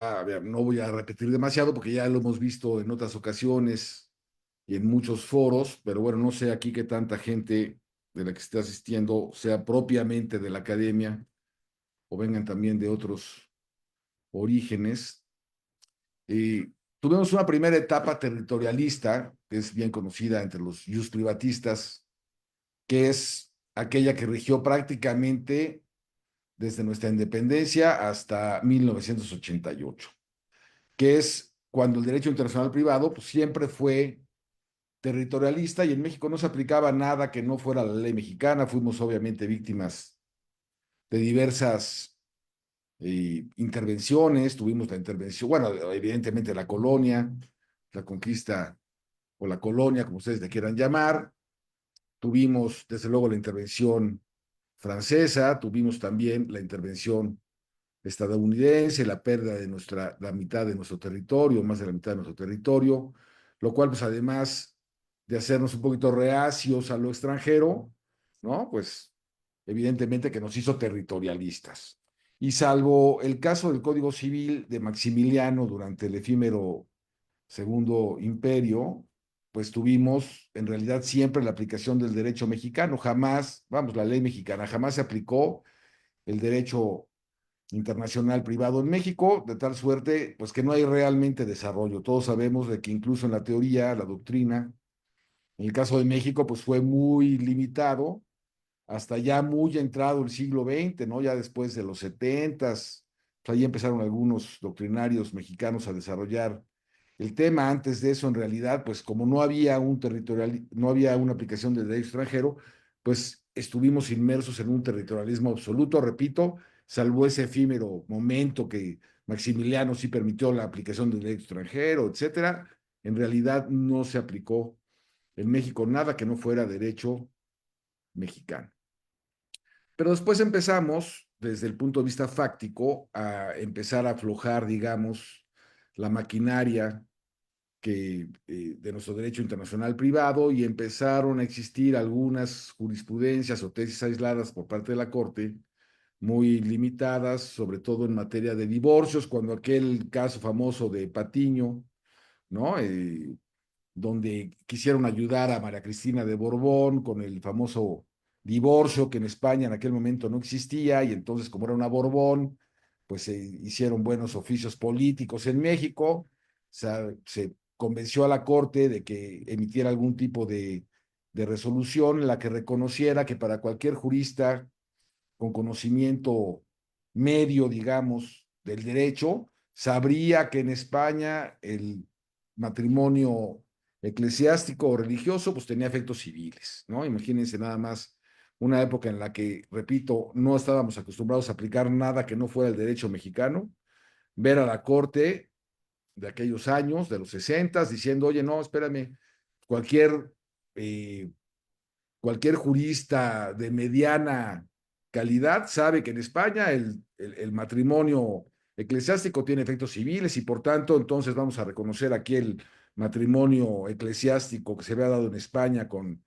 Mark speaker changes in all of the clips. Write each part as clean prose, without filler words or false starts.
Speaker 1: a ver, no voy a repetir demasiado porque ya lo hemos visto en otras ocasiones y en muchos foros, pero bueno, no sé aquí qué tanta gente de la que esté asistiendo sea propiamente de la academia o vengan también de otros orígenes. Tuvimos una primera etapa territorialista, que es bien conocida entre los privatistas, que es aquella que rigió prácticamente desde nuestra independencia hasta 1988, que es cuando el derecho internacional privado pues, siempre fue territorialista y en México no se aplicaba nada que no fuera la ley mexicana. Fuimos obviamente víctimas de diversas intervenciones, tuvimos la intervención, bueno, evidentemente la colonia, la conquista o la colonia, como ustedes le quieran llamar, tuvimos desde luego la intervención francesa, tuvimos también la intervención estadounidense, la pérdida de la mitad de nuestro territorio, más de la mitad de nuestro territorio, lo cual pues además de hacernos un poquito reacios a lo extranjero, ¿no? Pues evidentemente que nos hizo territorialistas. Y salvo el caso del Código Civil de Maximiliano durante el efímero Segundo Imperio, pues tuvimos en realidad siempre la aplicación del derecho mexicano, jamás, vamos, la ley mexicana, jamás se aplicó el derecho internacional privado en México, de tal suerte, pues que no hay realmente desarrollo. Todos sabemos de que incluso en la teoría, la doctrina, en el caso de México, pues fue muy limitado hasta ya muy entrado el siglo XX, ¿no? Ya después de los 70s, pues ahí empezaron algunos doctrinarios mexicanos a desarrollar el tema. Antes de eso, en realidad, pues como no había no había una aplicación del derecho extranjero, pues estuvimos inmersos en un territorialismo absoluto, repito, salvo ese efímero momento que Maximiliano sí permitió la aplicación del derecho extranjero, etcétera. En realidad no se aplicó en México nada que no fuera derecho mexicano. Pero después empezamos, desde el punto de vista fáctico, a empezar a aflojar, digamos, la maquinaria de nuestro derecho internacional privado y empezaron a existir algunas jurisprudencias o tesis aisladas por parte de la Corte, muy limitadas, sobre todo en materia de divorcios, cuando aquel caso famoso de Patiño, ¿no? Donde quisieron ayudar a María Cristina de Borbón con el famoso divorcio que en España en aquel momento no existía y entonces como era una Borbón, pues se hicieron buenos oficios políticos en México, se convenció a la Corte de que emitiera algún tipo de resolución en la que reconociera que para cualquier jurista con conocimiento medio, digamos, del derecho, sabría que en España el matrimonio eclesiástico o religioso pues tenía efectos civiles, ¿no? Imagínense nada más una época en la que, repito, no estábamos acostumbrados a aplicar nada que no fuera el derecho mexicano, ver a la corte de aquellos años, de los 60, diciendo, oye, no, espérame, cualquier eh, cualquier jurista de mediana calidad sabe que en España el matrimonio eclesiástico tiene efectos civiles y por tanto entonces vamos a reconocer aquí el matrimonio eclesiástico que se había dado en España con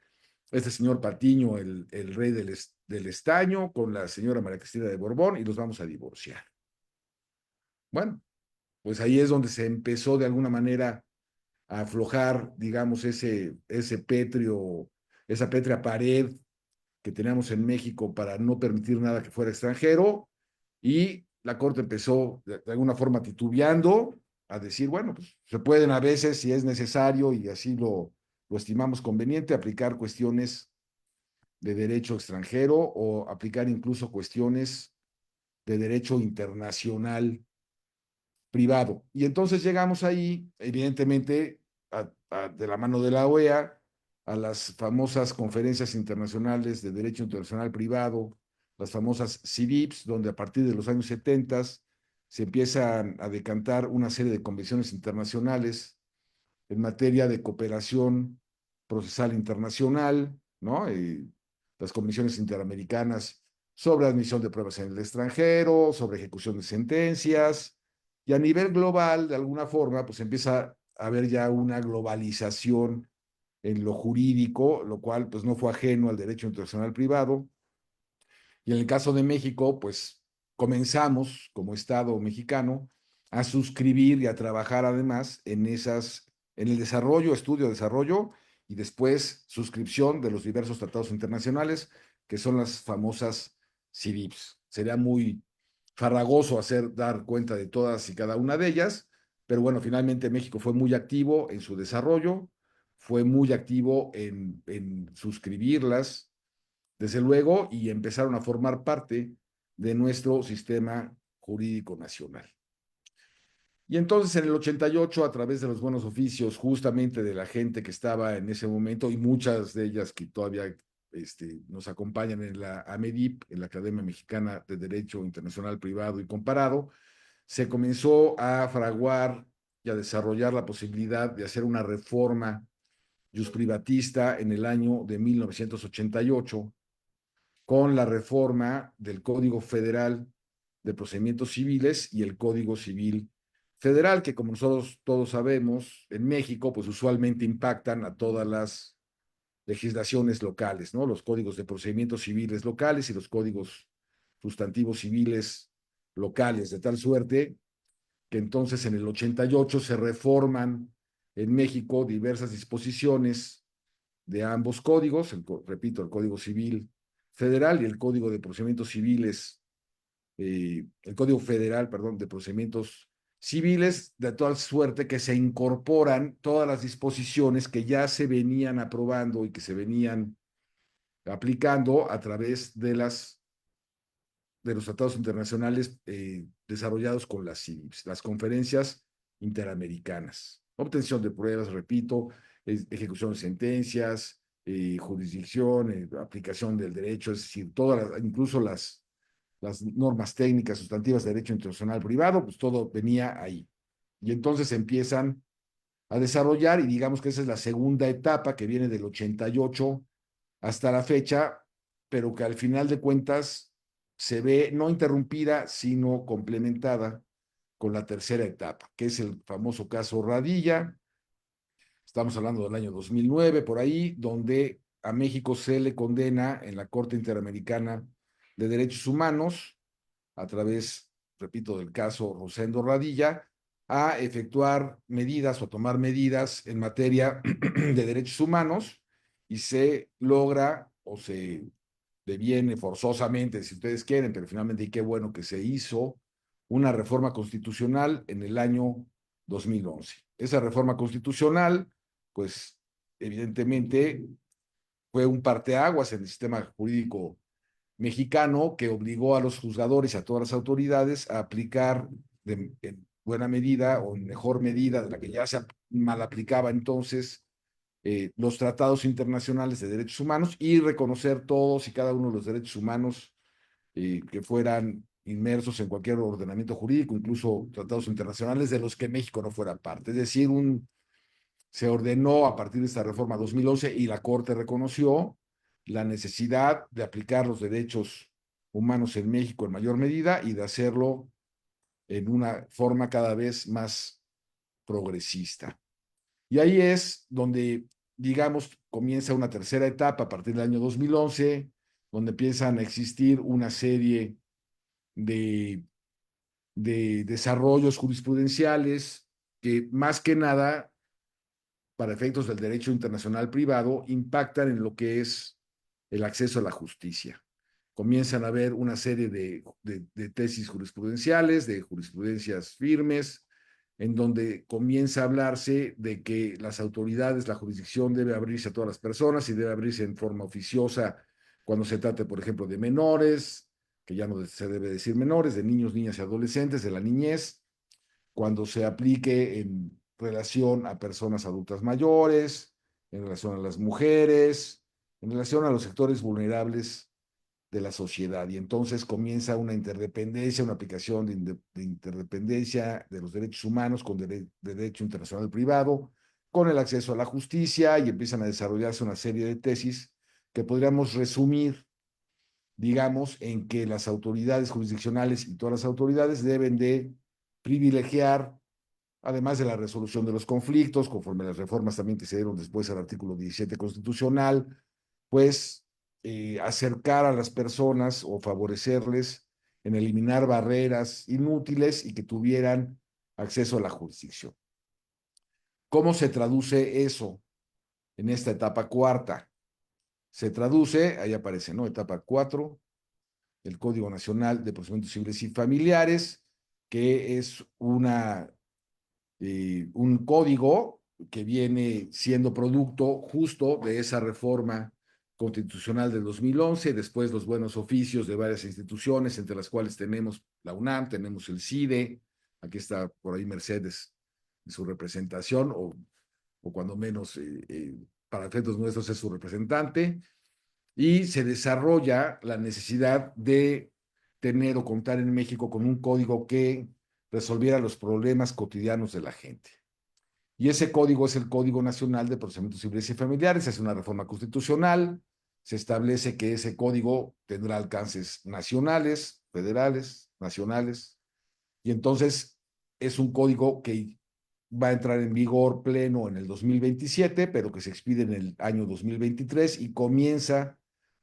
Speaker 1: este señor Patiño, el rey del estaño, con la señora María Cristina de Borbón y los vamos a divorciar. Bueno, pues ahí es donde se empezó de alguna manera a aflojar, digamos, ese pétreo, esa pétrea pared que teníamos en México para no permitir nada que fuera extranjero y la Corte empezó de alguna forma titubeando a decir, bueno, pues se pueden a veces, si es necesario y así lo estimamos conveniente, aplicar cuestiones de derecho extranjero o aplicar incluso cuestiones de derecho internacional privado. Y entonces llegamos ahí, evidentemente, de la mano de la OEA, a las famosas conferencias internacionales de derecho internacional privado, las famosas CIVIPs, donde a partir de los años 70 se empiezan a decantar una serie de convenciones internacionales en materia de cooperación procesal internacional, ¿no? Las comisiones interamericanas sobre admisión de pruebas en el extranjero, sobre ejecución de sentencias, y a nivel global, de alguna forma, pues empieza a haber ya una globalización en lo jurídico, lo cual pues no fue ajeno al derecho internacional privado. Y en el caso de México, pues comenzamos como Estado mexicano a suscribir y a trabajar además en en el desarrollo, estudio, desarrollo y después suscripción de los diversos tratados internacionales, que son las famosas CIDIPs. Sería muy farragoso dar cuenta de todas y cada una de ellas, pero bueno, finalmente México fue muy activo en su desarrollo, fue muy activo en suscribirlas, desde luego, y empezaron a formar parte de nuestro sistema jurídico nacional. Y entonces en el 88, a través de los buenos oficios, justamente de la gente que estaba en ese momento, y muchas de ellas que todavía nos acompañan en la AMEDIP, en la Academia Mexicana de Derecho Internacional Privado y Comparado, se comenzó a fraguar y a desarrollar la posibilidad de hacer una reforma privatista en el año de 1988 con la reforma del Código Federal de Procedimientos Civiles y el Código Civil Federal, que como nosotros todos sabemos, en México, pues usualmente impactan a todas las legislaciones locales, ¿no? Los códigos de procedimientos civiles locales y los códigos sustantivos civiles locales, de tal suerte que entonces en el 88 se reforman en México diversas disposiciones de ambos códigos, repito, el Código Civil Federal y el Código de Procedimientos Civiles, el Código Federal, perdón, de Procedimientos Civiles, de tal suerte que se incorporan todas las disposiciones que ya se venían aprobando y que se venían aplicando a través de los tratados internacionales desarrollados con las CIVIPs, las conferencias interamericanas. Obtención de pruebas, repito, ejecución de sentencias, jurisdicción, aplicación del derecho, es decir, incluso las normas técnicas sustantivas de derecho internacional privado, pues todo venía ahí. Y entonces empiezan a desarrollar, y digamos que esa es la segunda etapa que viene del 88 hasta la fecha, pero que al final de cuentas se ve no interrumpida, sino complementada con la tercera etapa, que es el famoso caso Radilla. Estamos hablando del año 2009, por ahí, donde a México se le condena en la Corte Interamericana de Derechos Humanos, a través, repito, del caso Rosendo Radilla, a efectuar medidas o tomar medidas en materia de derechos humanos, y se logra o se deviene forzosamente, si ustedes quieren, pero finalmente, y qué bueno que se hizo, una reforma constitucional en el año 2011. Esa reforma constitucional, pues evidentemente fue un parteaguas en el sistema jurídico mexicano, que obligó a los juzgadores y a todas las autoridades a aplicar en buena medida o en mejor medida de la que ya se mal aplicaba entonces los tratados internacionales de derechos humanos, y reconocer todos y cada uno de los derechos humanos que fueran inmersos en cualquier ordenamiento jurídico, incluso tratados internacionales de los que México no fuera parte. Es decir, se ordenó a partir de esta reforma 2011, y la Corte reconoció la necesidad de aplicar los derechos humanos en México en mayor medida y de hacerlo en una forma cada vez más progresista. Y ahí es donde, digamos, comienza una tercera etapa a partir del año 2011, donde empiezan a existir una serie de, de desarrollos jurisprudenciales que más que nada, para efectos del derecho internacional privado, impactan en lo que es el acceso a la justicia. Comienzan a haber una serie de tesis jurisprudenciales, de jurisprudencias firmes, en donde comienza a hablarse de que las autoridades, la jurisdicción debe abrirse a todas las personas y debe abrirse en forma oficiosa cuando se trate, por ejemplo, de menores, que ya no se debe decir menores, de niños, niñas y adolescentes, de la niñez, cuando se aplique en relación a personas adultas mayores, en relación a las mujeres, en relación a los sectores vulnerables de la sociedad. Y entonces comienza una interdependencia, una aplicación de interdependencia de los derechos humanos con derecho internacional privado, con el acceso a la justicia, y empiezan a desarrollarse una serie de tesis que podríamos resumir, digamos, en que las autoridades jurisdiccionales y todas las autoridades deben de privilegiar, además de la resolución de los conflictos, conforme a las reformas también que se dieron después al artículo 17 constitucional, pues acercar a las personas o favorecerles en eliminar barreras inútiles y que tuvieran acceso a la jurisdicción. ¿Cómo se traduce eso en esta etapa cuarta? Se traduce, ahí aparece, ¿no? Etapa 4, el Código Nacional de Procedimientos Civiles y Familiares, que es un código que viene siendo producto justo de esa reforma constitucional del 2011, después los buenos oficios de varias instituciones, entre las cuales tenemos la UNAM, tenemos el CIDE, aquí está por ahí Mercedes en su representación, o cuando menos para efectos nuestros es su representante, y se desarrolla la necesidad de tener o contar en México con un código que resolviera los problemas cotidianos de la gente. Y ese código es el Código Nacional de Procedimientos Civiles y Familiares, es una reforma constitucional, se establece que ese código tendrá alcances nacionales, federales, nacionales, y entonces es un código que va a entrar en vigor pleno en el 2027, pero que se expide en el año 2023 y comienza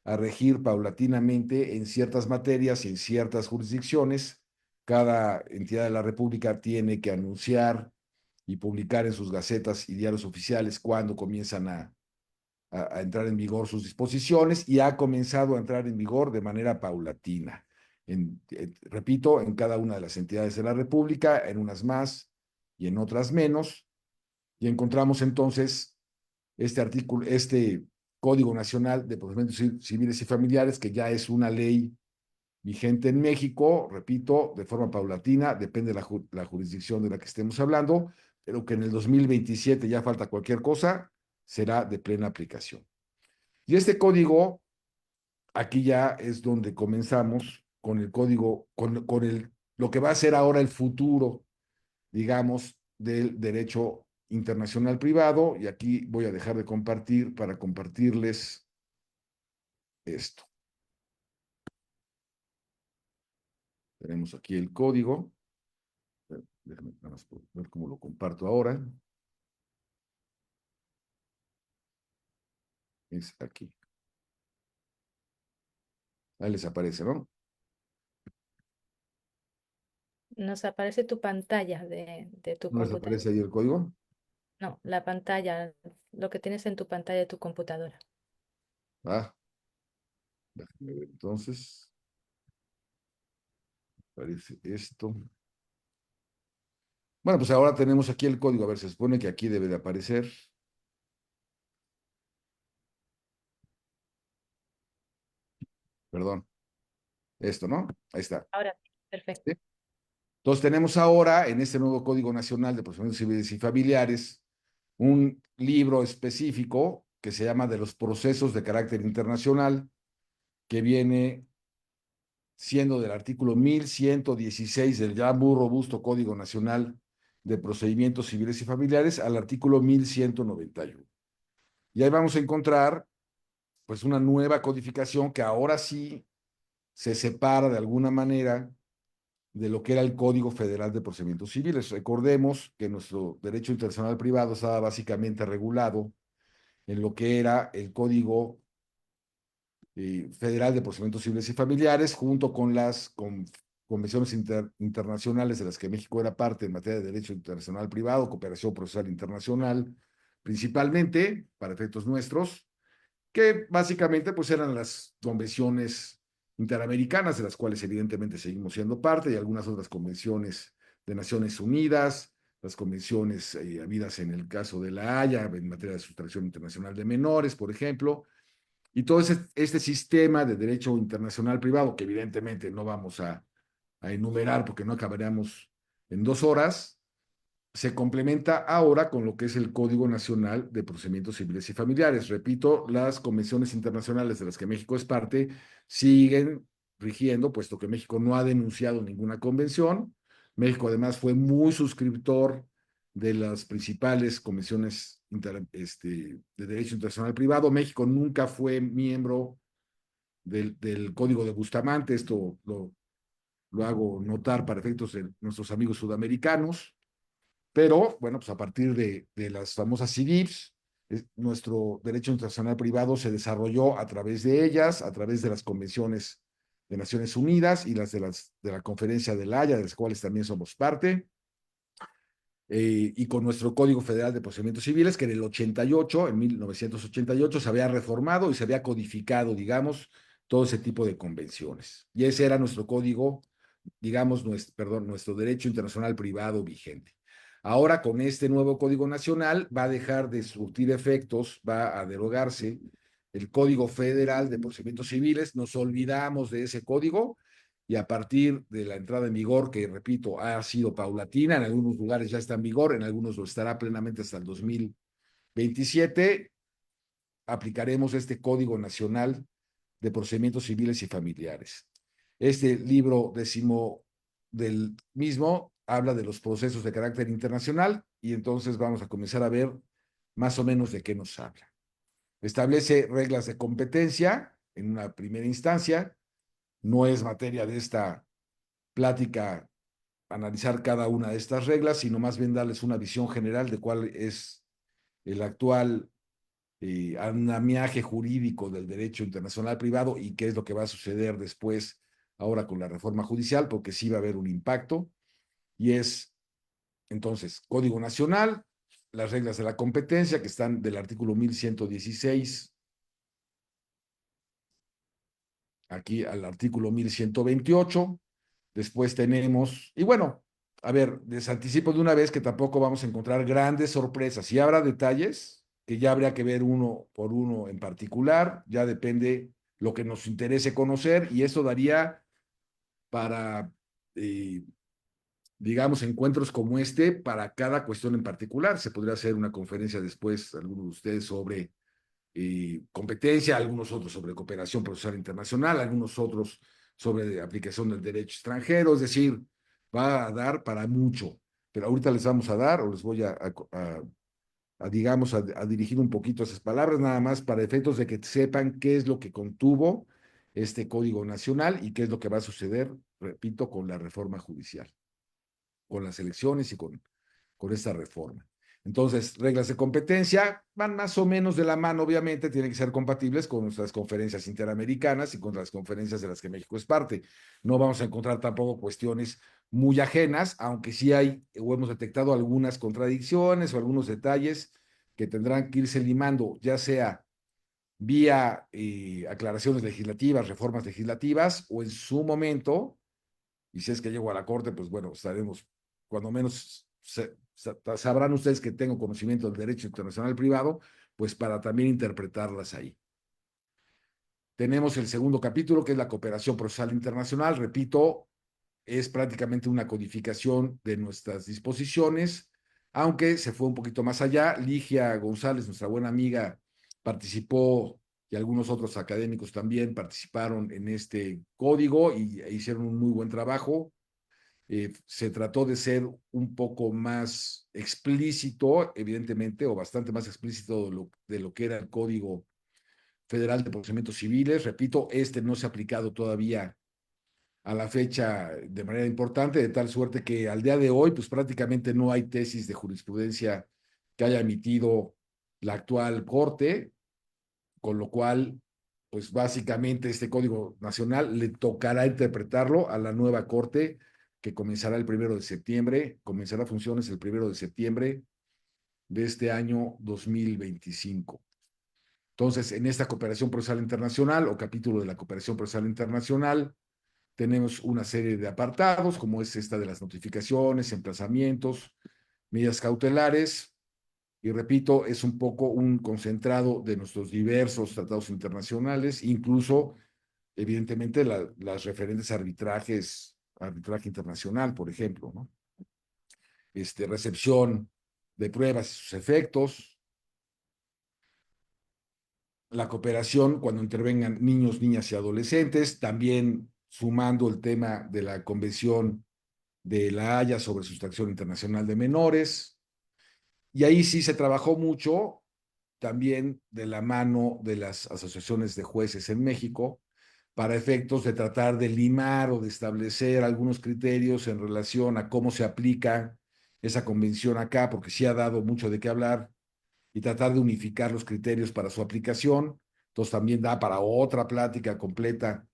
Speaker 1: a regir paulatinamente en ciertas materias y en ciertas jurisdicciones. Cada entidad de la República tiene que anunciar y publicar en sus gacetas y diarios oficiales cuando comienzan a entrar en vigor sus disposiciones, y ha comenzado a entrar en vigor de manera paulatina. Repito, en cada una de las entidades de la República, en unas más y en otras menos, y encontramos entonces este Código Nacional de Procedimientos Civiles y Familiares, que ya es una ley vigente en México, repito, de forma paulatina, depende de la jurisdicción de la que estemos hablando, pero que en el 2027 ya falta cualquier cosa, será de plena aplicación. Y este código, aquí ya es donde comenzamos con el código, lo que va a ser ahora el futuro, digamos, del derecho internacional privado, y aquí voy a dejar de compartir para compartirles esto. Tenemos aquí el código. Déjame nada más ver cómo lo comparto ahora. Es aquí. Ahí les aparece, ¿no?
Speaker 2: Nos aparece tu pantalla de tu
Speaker 1: ¿No les
Speaker 2: computadora.
Speaker 1: aparece ahí el código?
Speaker 2: No, la pantalla, lo que tienes en tu pantalla de tu computadora.
Speaker 1: Ah, déjame ver entonces. Aparece esto. Bueno, pues ahora tenemos aquí el código. A ver, se supone que aquí debe de aparecer. Perdón, esto, ¿no? Ahí está.
Speaker 2: Ahora sí, perfecto.
Speaker 1: ¿Sí? Entonces tenemos ahora en este nuevo Código Nacional de Procedimientos Civiles y Familiares un libro específico que se llama de los procesos de carácter internacional, que viene siendo del artículo 1116 del ya muy robusto Código Nacional de Procedimientos Civiles y Familiares al artículo 1191. Y ahí vamos a encontrar pues una nueva codificación que ahora sí se separa de alguna manera de lo que era el Código Federal de Procedimientos Civiles. Recordemos que nuestro derecho internacional privado estaba básicamente regulado en lo que era el Código Federal de Procedimientos Civiles y Familiares, junto con las convenciones internacionales de las que México era parte en materia de derecho internacional privado, cooperación procesal internacional, principalmente para efectos nuestros, que básicamente pues eran las convenciones interamericanas, de las cuales evidentemente seguimos siendo parte, y algunas otras convenciones de Naciones Unidas, las convenciones habidas en el caso de la Haya, en materia de sustracción internacional de menores, por ejemplo, y todo este sistema de derecho internacional privado, que evidentemente no vamos a enumerar porque no acabaríamos en 2 horas, se complementa ahora con lo que es el Código Nacional de Procedimientos Civiles y Familiares. Repito, las convenciones internacionales de las que México es parte siguen rigiendo, puesto que México no ha denunciado ninguna convención. México además fue muy suscriptor de las principales convenciones de derecho internacional privado. México nunca fue miembro del Código de Bustamante, esto lo hago notar para efectos de nuestros amigos sudamericanos. Pero, bueno, pues a partir de las famosas CIDIPs, nuestro derecho internacional privado se desarrolló a través de ellas, a través de las convenciones de Naciones Unidas y las de la Conferencia de la Haya, de las cuales también somos parte. y con nuestro Código Federal de Procedimientos Civiles, que en el 88, en 1988, se había reformado y se había codificado, digamos, todo ese tipo de convenciones. Y ese era nuestro código, digamos, nuestro derecho internacional privado vigente. Ahora, con este nuevo Código Nacional, va a dejar de surtir efectos, va a derogarse el Código Federal de Procedimientos Civiles. Nos olvidamos de ese código y a partir de la entrada en vigor, que repito, ha sido paulatina, en algunos lugares ya está en vigor, en algunos lo estará plenamente hasta el 2027, aplicaremos este Código Nacional de Procedimientos Civiles y Familiares. Este libro décimo del mismo habla de los procesos de carácter internacional y entonces vamos a comenzar a ver más o menos de qué nos habla. Establece reglas de competencia en una primera instancia. No es materia de esta plática analizar cada una de estas reglas, sino más bien darles una visión general de cuál es el actual andamiaje jurídico del derecho internacional privado y qué es lo que va a suceder después, ahora con la reforma judicial, porque sí va a haber un impacto. Y es, entonces, Código Nacional, las reglas de la competencia que están del artículo 1116 aquí al artículo 1128. Después tenemos, y bueno, a ver, les anticipo de una vez que tampoco vamos a encontrar grandes sorpresas. Y habrá detalles que ya habría que ver uno por uno en particular, ya depende lo que nos interese conocer, y eso daría para, eh, digamos, encuentros como este para cada cuestión en particular. Se podría hacer una conferencia después, algunos de ustedes, sobre competencia, algunos otros sobre cooperación procesal internacional, algunos otros sobre aplicación del derecho extranjero, es decir, va a dar para mucho, pero ahorita les vamos a dar o les voy digamos, a dirigir un poquito esas palabras, nada más para efectos de que sepan qué es lo que contuvo este Código Nacional y qué es lo que va a suceder, repito, con la reforma judicial, con las elecciones y con esta reforma. Entonces, reglas de competencia van más o menos de la mano, obviamente, tienen que ser compatibles con nuestras conferencias interamericanas y con las conferencias de las que México es parte. No vamos a encontrar tampoco cuestiones muy ajenas, aunque sí hay o hemos detectado algunas contradicciones o algunos detalles que tendrán que irse limando, ya sea vía aclaraciones legislativas, reformas legislativas, o en su momento, y si es que llego a la corte, pues bueno, estaremos, cuando menos sabrán ustedes que tengo conocimiento del derecho internacional privado, pues para también interpretarlas ahí. Tenemos el segundo capítulo, que es la cooperación procesal internacional. Repito, es prácticamente una codificación de nuestras disposiciones, aunque se fue un poquito más allá. Ligia González, nuestra buena amiga, participó y algunos otros académicos también participaron en este código y hicieron un muy buen trabajo. Se trató de ser un poco más explícito, evidentemente, o bastante más explícito de lo que era el Código Federal de Procedimientos Civiles. Repito, este no se ha aplicado todavía a la fecha de manera importante, de tal suerte que al día de hoy, pues prácticamente no hay tesis de jurisprudencia que haya emitido la actual Corte, con lo cual, pues básicamente este Código Nacional le tocará interpretarlo a la nueva Corte que comenzará el 1 de septiembre, comenzará funciones el 1 de septiembre de este año 2025. Entonces, en esta cooperación procesal internacional o capítulo de la cooperación procesal internacional, tenemos una serie de apartados, como es esta de las notificaciones, emplazamientos, medidas cautelares, y repito, es un poco un concentrado de nuestros diversos tratados internacionales, incluso, evidentemente, las referentes a arbitraje internacional, por ejemplo, ¿no? Recepción de pruebas y sus efectos, la cooperación cuando intervengan niños, niñas y adolescentes, también sumando el tema de la Convención de la Haya sobre sustracción internacional de menores, y ahí sí se trabajó mucho también de la mano de las asociaciones de jueces en México para efectos de tratar de limar o de establecer algunos criterios en relación a cómo se aplica esa convención acá, porque sí ha dado mucho de qué hablar, y tratar de unificar los criterios para su aplicación. Entonces también da para otra plática completa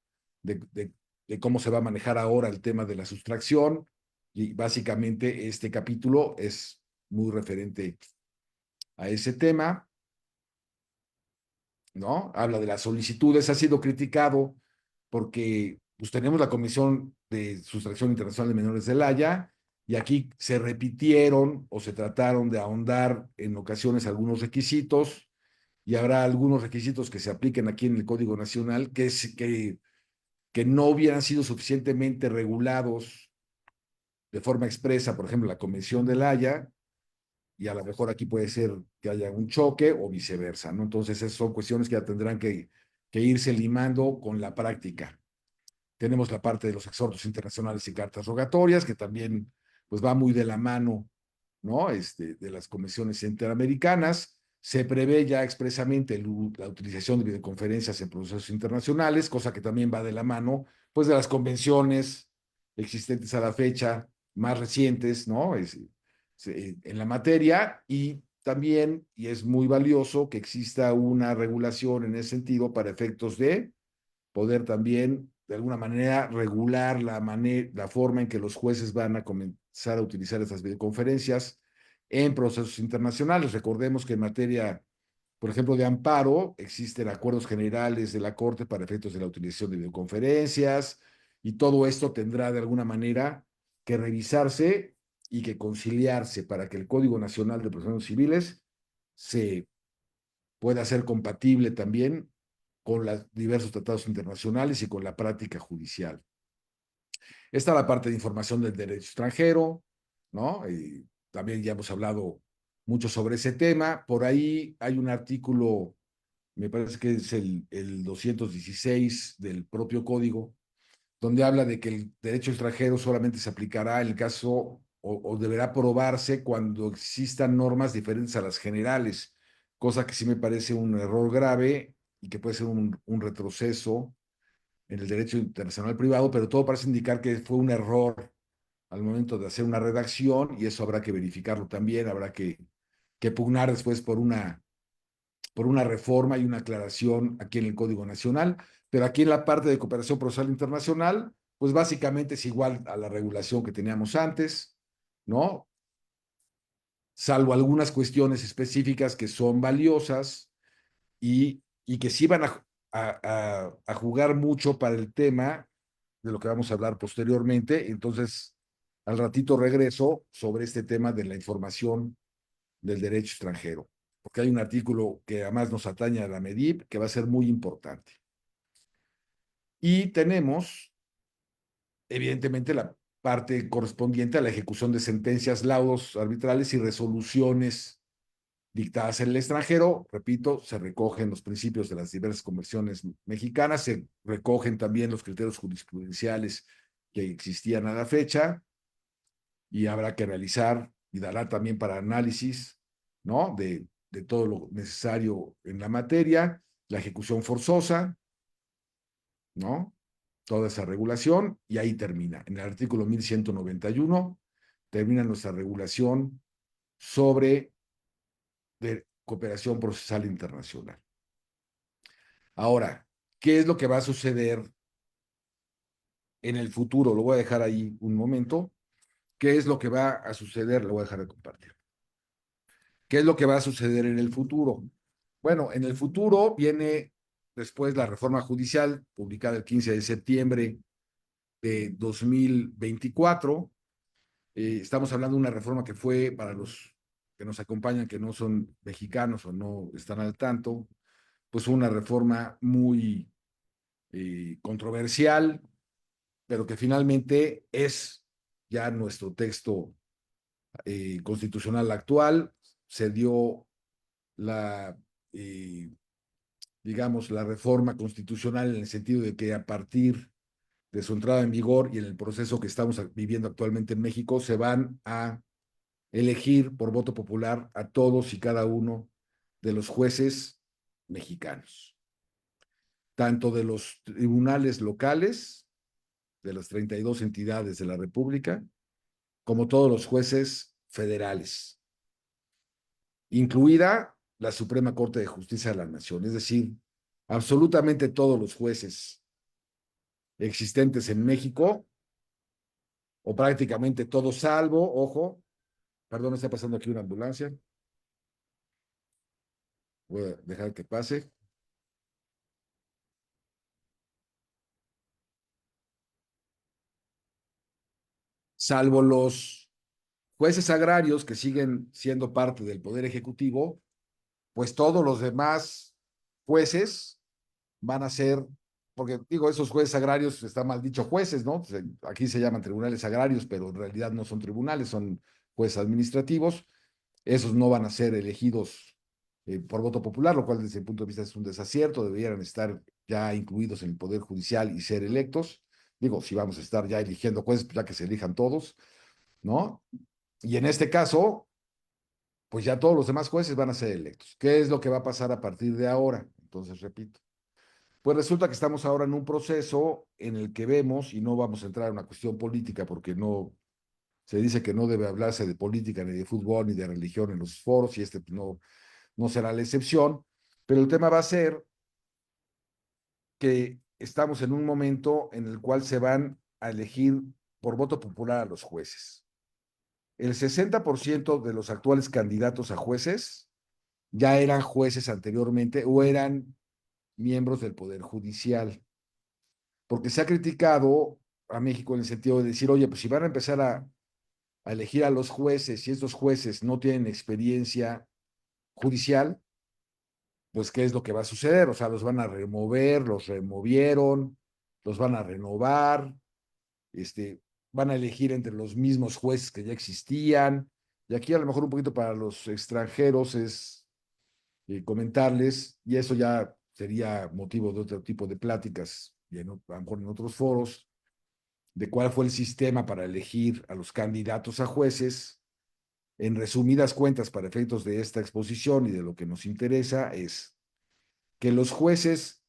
Speaker 1: de cómo se va a manejar ahora el tema de la sustracción, y básicamente este capítulo es muy referente a ese tema, ¿no? Habla de las solicitudes, ha sido criticado porque pues, tenemos la Comisión de Sustracción Internacional de Menores de la Haya, y aquí se repitieron o se trataron de ahondar en ocasiones algunos requisitos, y habrá algunos requisitos que se apliquen aquí en el Código Nacional que no hubieran sido suficientemente regulados de forma expresa, por ejemplo, la Convención de la Haya, y a lo mejor aquí puede ser que haya un choque o viceversa, ¿no? Entonces, esas son cuestiones que ya tendrán que irse limando con la práctica. Tenemos la parte de los exhortos internacionales y cartas rogatorias, que también pues va muy de la mano, ¿no? De las convenciones interamericanas. Se prevé ya expresamente la utilización de videoconferencias en procesos internacionales, cosa que también va de la mano, pues de las convenciones existentes a la fecha, más recientes, ¿no? En la materia, y también, y es muy valioso, que exista una regulación en ese sentido para efectos de poder también, de alguna manera, regular la forma en que los jueces van a comenzar a utilizar estas videoconferencias en procesos internacionales. Recordemos que en materia, por ejemplo, de amparo, existen acuerdos generales de la Corte para efectos de la utilización de videoconferencias, y todo esto tendrá de alguna manera que revisarse y que conciliarse para que el Código Nacional de Procedimientos Civiles se pueda ser compatible también con los diversos tratados internacionales y con la práctica judicial. Está la parte de información del derecho extranjero, ¿no? Y también ya hemos hablado mucho sobre ese tema. Por ahí hay un artículo, me parece que es el 216 del propio código, donde habla de que el derecho extranjero solamente se aplicará en el caso o deberá probarse cuando existan normas diferentes a las generales, cosa que sí me parece un error grave y que puede ser un retroceso en el derecho internacional privado, pero todo parece indicar que fue un error al momento de hacer una redacción, y eso habrá que verificarlo también, habrá que pugnar después por una reforma y una aclaración aquí en el Código Nacional, pero aquí en la parte de cooperación procesal internacional, pues básicamente es igual a la regulación que teníamos antes, ¿no? Salvo algunas cuestiones específicas que son valiosas y que sí van a jugar mucho para el tema de lo que vamos a hablar posteriormente. Entonces, al ratito regreso sobre este tema de la información del derecho extranjero, porque hay un artículo que además nos atañe a la MEDIP que va a ser muy importante. Y tenemos, evidentemente, la parte correspondiente a la ejecución de sentencias, laudos arbitrales y resoluciones dictadas en el extranjero. Repito, se recogen los principios de las diversas convenciones mexicanas, se recogen también los criterios jurisprudenciales que existían a la fecha, y habrá que realizar y dará también para análisis, ¿no? De todo lo necesario en la materia, la ejecución forzosa, ¿no? Toda esa regulación, y ahí termina. En el artículo 1191 termina nuestra regulación sobre de cooperación procesal internacional. Ahora, ¿qué es lo que va a suceder en el futuro? Lo voy a dejar ahí un momento. ¿Qué es lo que va a suceder? Lo voy a dejar de compartir. ¿Qué es lo que va a suceder en el futuro? Bueno, en el futuro viene después la reforma judicial publicada el 15 de septiembre de 2024. Estamos hablando de una reforma que fue, para los que nos acompañan, que no son mexicanos o no están al tanto, pues una reforma muy controversial, pero que finalmente es ya nuestro texto constitucional actual. Se dio la, eh, digamos, la reforma constitucional en el sentido de que a partir de su entrada en vigor y en el proceso que estamos viviendo actualmente en México, se van a elegir por voto popular a todos y cada uno de los jueces mexicanos, tanto de los tribunales locales, de las 32 entidades de la República, como todos los jueces federales, incluida la Suprema Corte de Justicia de la Nación, es decir, absolutamente todos los jueces existentes en México, o prácticamente todos, salvo, ojo, Perdón, está pasando aquí una ambulancia. Voy a dejar que pase. Salvo los jueces agrarios que siguen siendo parte del Poder Ejecutivo, pues todos los demás jueces van a ser, porque digo, esos jueces agrarios, está mal dicho jueces, ¿no? Aquí se llaman tribunales agrarios, pero en realidad no son tribunales, son jueces administrativos. Esos no van a ser elegidos por voto popular, lo cual desde mi punto de vista es un desacierto, deberían estar ya incluidos en el Poder Judicial y ser electos. Digo, si vamos a estar ya eligiendo jueces, pues ya que se elijan todos, ¿no? Y en este caso, pues ya todos los demás jueces van a ser electos. ¿Qué es lo que va a pasar a partir de ahora? Entonces, repito, pues resulta que estamos ahora en un proceso en el que vemos, y no vamos a entrar en una cuestión política porque no, se dice que no debe hablarse de política, ni de fútbol, ni de religión en los foros, y este no, no será la excepción, pero el tema va a ser que estamos en un momento en el cual se van a elegir por voto popular a los jueces. El 60% de los actuales candidatos a jueces ya eran jueces anteriormente o eran miembros del Poder Judicial, porque se ha criticado a México en el sentido de decir, oye, pues si van a empezar a elegir a los jueces y estos jueces no tienen experiencia judicial, pues ¿qué es lo que va a suceder? O sea, los van a remover, los removieron, los van a renovar, este, van a elegir entre los mismos jueces que ya existían. Y aquí a lo mejor un poquito para los extranjeros es comentarles, y eso ya sería motivo de otro tipo de pláticas, y a lo mejor en otros foros, de cuál fue el sistema para elegir a los candidatos a jueces. En resumidas cuentas, para efectos de esta exposición y de lo que nos interesa, es que los jueces,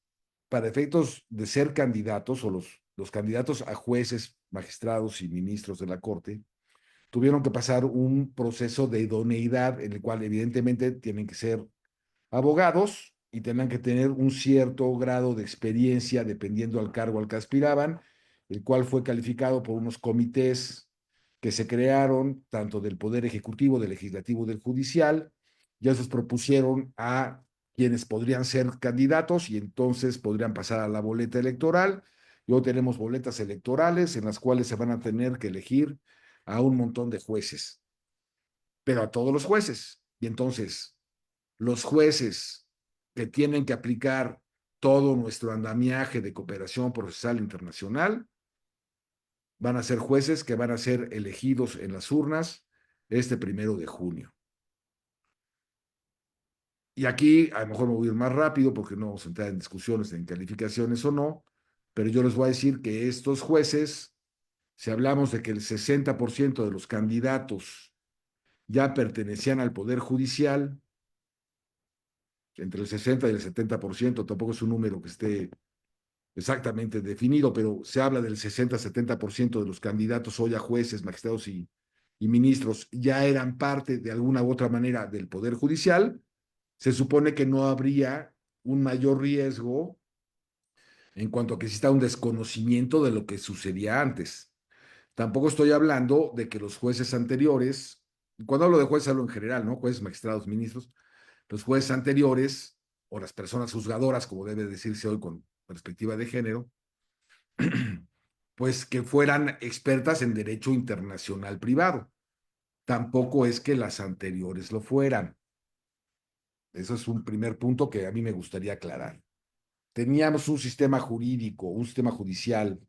Speaker 1: para efectos de ser candidatos, o los candidatos a jueces, magistrados y ministros de la Corte, tuvieron que pasar un proceso de idoneidad en el cual evidentemente tienen que ser abogados y tenían que tener un cierto grado de experiencia dependiendo al cargo al que aspiraban, el cual fue calificado por unos comités que se crearon tanto del Poder Ejecutivo, del Legislativo, del Judicial, y esos propusieron a quienes podrían ser candidatos y entonces podrían pasar a la boleta electoral. Luego tenemos boletas electorales en las cuales se van a tener que elegir a un montón de jueces, pero a todos los jueces. Y entonces, los jueces que tienen que aplicar todo nuestro andamiaje de cooperación procesal internacional van a ser jueces que van a ser elegidos en las urnas este 1 de junio. Y aquí a lo mejor me voy a ir más rápido porque no vamos a entrar en discusiones en calificaciones o no, pero yo les voy a decir que estos jueces, si hablamos de que el 60% de los candidatos ya pertenecían al Poder Judicial, entre el 60 y el 70%, tampoco es un número que esté exactamente definido, pero se habla del 60-70% de los candidatos hoy a jueces, magistrados y ministros ya eran parte de alguna u otra manera del Poder Judicial. Se supone que no habría un mayor riesgo en cuanto a que exista un desconocimiento de lo que sucedía antes. Tampoco estoy hablando de que los jueces anteriores, cuando hablo de jueces hablo en general, ¿no? Jueces, magistrados, ministros, los jueces anteriores o las personas juzgadoras, como debe decirse hoy con perspectiva de género, pues que fueran expertas en derecho internacional privado. Tampoco es que las anteriores lo fueran. Eso es un primer punto que a mí me gustaría aclarar. Teníamos un sistema jurídico, un sistema judicial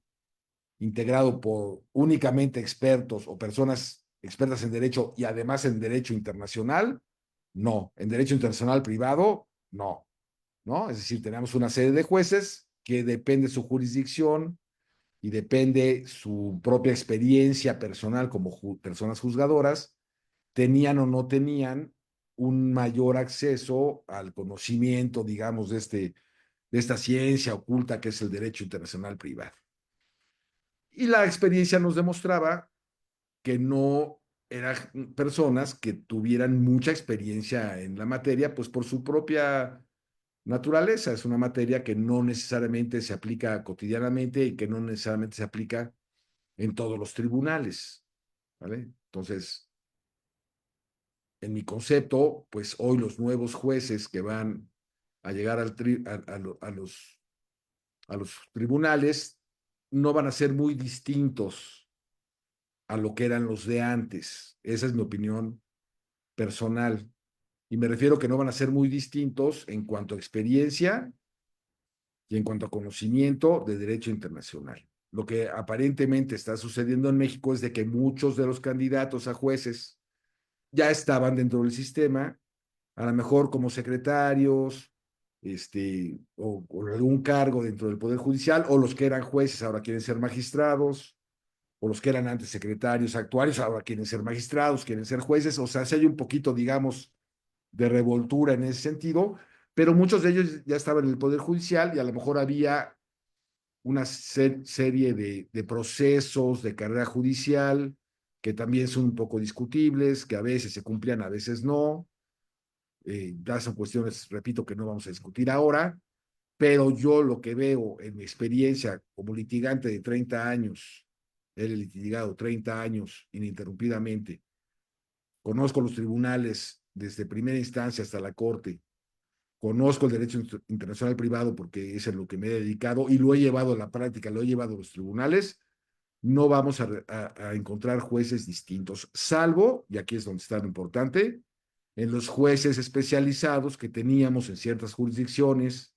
Speaker 1: integrado por únicamente expertos o personas expertas en derecho y además en derecho internacional. No, en derecho internacional privado, no, ¿no? Es decir, tenemos una serie de jueces que depende su jurisdicción y depende su propia experiencia personal como personas juzgadoras, tenían o no tenían un mayor acceso al conocimiento, digamos, de esta ciencia oculta que es el derecho internacional privado. Y la experiencia nos demostraba que no eran personas que tuvieran mucha experiencia en la materia, pues por su propia naturaleza. Es una materia que no necesariamente se aplica cotidianamente y que no necesariamente se aplica en todos los tribunales, ¿vale? Entonces, en mi concepto, pues hoy los nuevos jueces que van a llegar a los tribunales no van a ser muy distintos a lo que eran los de antes. Esa es mi opinión personal. Y me refiero que no van a ser muy distintos en cuanto a experiencia y en cuanto a conocimiento de derecho internacional. Lo que aparentemente está sucediendo en México es de que muchos de los candidatos a jueces ya estaban dentro del sistema, a lo mejor como secretarios, o algún cargo dentro del Poder Judicial, o los que eran jueces ahora quieren ser magistrados, o los que eran antes secretarios, actuarios, ahora quieren ser magistrados, quieren ser jueces. O sea, si hay un poquito, digamos, de revoltura en ese sentido, pero muchos de ellos ya estaban en el Poder Judicial y a lo mejor había una serie de procesos de carrera judicial que también son un poco discutibles, que a veces se cumplían, a veces no. Ya son cuestiones, repito, que no vamos a discutir ahora, pero yo lo que veo en mi experiencia como litigante de 30 años, he litigado 30 años ininterrumpidamente, conozco los tribunales desde primera instancia hasta la corte, conozco el derecho internacional privado porque es en lo que me he dedicado y lo he llevado a la práctica, lo he llevado a los tribunales. No vamos a encontrar jueces distintos, salvo, y aquí es donde está lo importante, en los jueces especializados que teníamos en ciertas jurisdicciones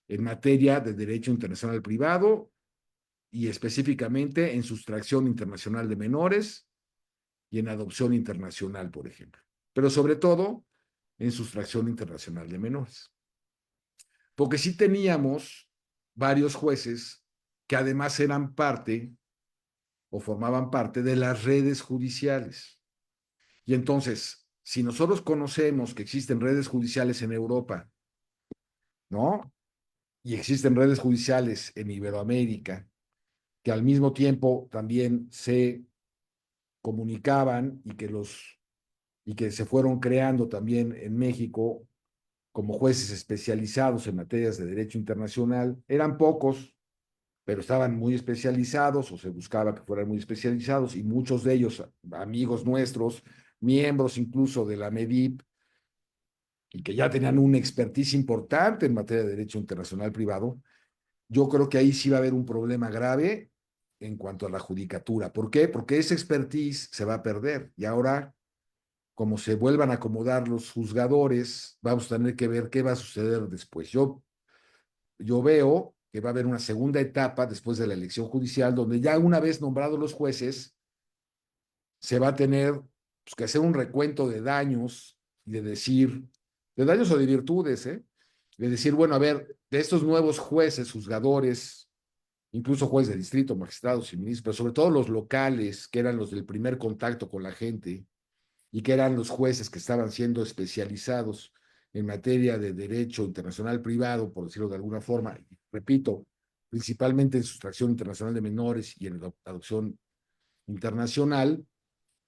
Speaker 1: en materia de derecho internacional privado y específicamente en sustracción internacional de menores y en adopción internacional, por ejemplo. Pero sobre todo en sustracción internacional de menores. Porque sí teníamos varios jueces que además eran parte o formaban parte de las redes judiciales. Y entonces, si nosotros conocemos que existen redes judiciales en Europa, ¿no? Y existen redes judiciales en Iberoamérica, que al mismo tiempo también se comunicaban y que se fueron creando también en México como jueces especializados en materias de derecho internacional. Eran pocos, pero estaban muy especializados o se buscaba que fueran muy especializados y muchos de ellos amigos nuestros, miembros incluso de la MEDIP y que ya tenían una expertise importante en materia de derecho internacional privado. Yo creo que ahí sí va a haber un problema grave en cuanto a la judicatura. ¿Por qué? Porque esa expertise se va a perder y ahora, como se vuelvan a acomodar los juzgadores, vamos a tener que ver qué va a suceder después. Yo veo que va a haber una segunda etapa después de la elección judicial, donde ya una vez nombrados los jueces, se va a tener pues, que hacer un recuento de daños y de decir, de daños o de virtudes, ¿eh? De decir, bueno, a ver, de estos nuevos jueces, juzgadores, incluso jueces de distrito, magistrados y ministros, pero sobre todo los locales, que eran los del primer contacto con la gente y que eran los jueces que estaban siendo especializados en materia de derecho internacional privado, por decirlo de alguna forma, y repito, principalmente en sustracción internacional de menores y en adopción internacional,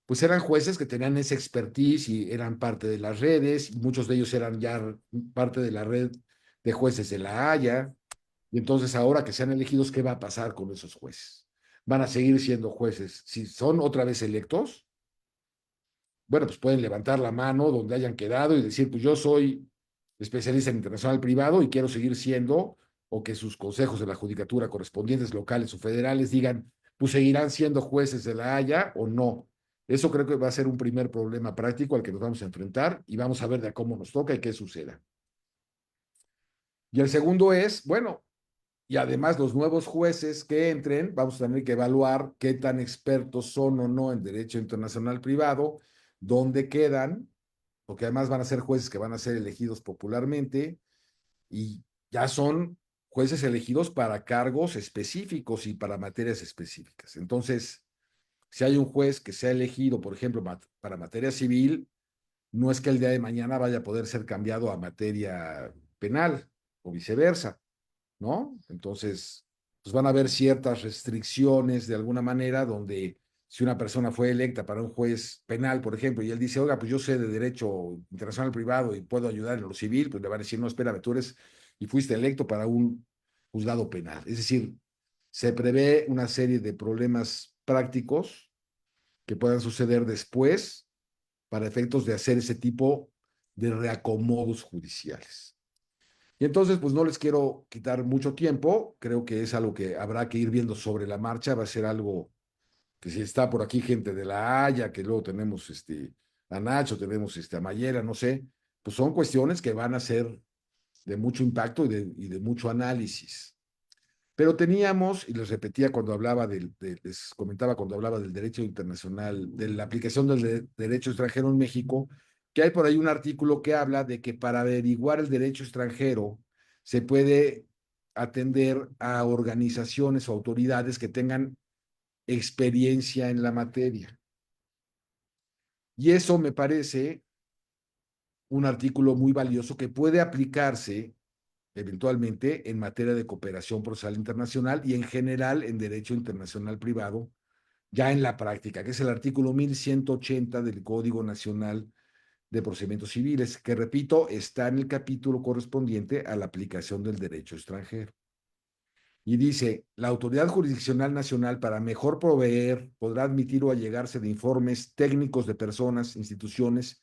Speaker 1: pues eran jueces que tenían esa expertise y eran parte de las redes, y muchos de ellos eran ya parte de la red de jueces de la Haya, y entonces ahora que sean elegidos, ¿qué va a pasar con esos jueces? ¿Van a seguir siendo jueces? Si son otra vez electos, bueno, pues pueden levantar la mano donde hayan quedado y decir, pues yo soy especialista en internacional privado y quiero seguir siendo, o que sus consejos de la judicatura correspondientes locales o federales digan, pues seguirán siendo jueces de la Haya o no. Eso creo que va a ser un primer problema práctico al que nos vamos a enfrentar y vamos a ver de cómo nos toca y qué suceda. Y el segundo es, bueno, y además los nuevos jueces que entren, vamos a tener que evaluar qué tan expertos son o no en derecho internacional privado, dónde quedan, porque además van a ser jueces que van a ser elegidos popularmente y ya son jueces elegidos para cargos específicos y para materias específicas. Entonces, si hay un juez que sea elegido, por ejemplo, para materia civil, no es que el día de mañana vaya a poder ser cambiado a materia penal o viceversa, ¿no? Entonces, pues van a haber ciertas restricciones de alguna manera donde si una persona fue electa para un juez penal, por ejemplo, y él dice, oiga, pues yo sé de derecho internacional privado y puedo ayudar en lo civil, pues le van a decir, no, espérame, tú eres y fuiste electo para un juzgado penal. Es decir, se prevé una serie de problemas prácticos que puedan suceder después para efectos de hacer ese tipo de reacomodos judiciales. Y entonces, pues no les quiero quitar mucho tiempo, creo que es algo que habrá que ir viendo sobre la marcha, va a ser algo que si está por aquí gente de La Haya, que luego tenemos a Nacho, tenemos a Mayera, no sé, pues son cuestiones que van a ser de mucho impacto y de mucho análisis. Pero teníamos, y les repetía cuando hablaba les comentaba cuando hablaba del derecho internacional, de la aplicación del derecho extranjero en México, que hay por ahí un artículo que habla de que para averiguar el derecho extranjero se puede atender a organizaciones o autoridades que tengan experiencia en la materia. Y eso me parece un artículo muy valioso que puede aplicarse eventualmente en materia de cooperación procesal internacional y en general en derecho internacional privado, ya en la práctica, que es el artículo 1180 del Código Nacional de Procedimientos Civiles, que repito, está en el capítulo correspondiente a la aplicación del derecho extranjero. Y dice, la autoridad jurisdiccional nacional para mejor proveer podrá admitir o allegarse de informes técnicos de personas, instituciones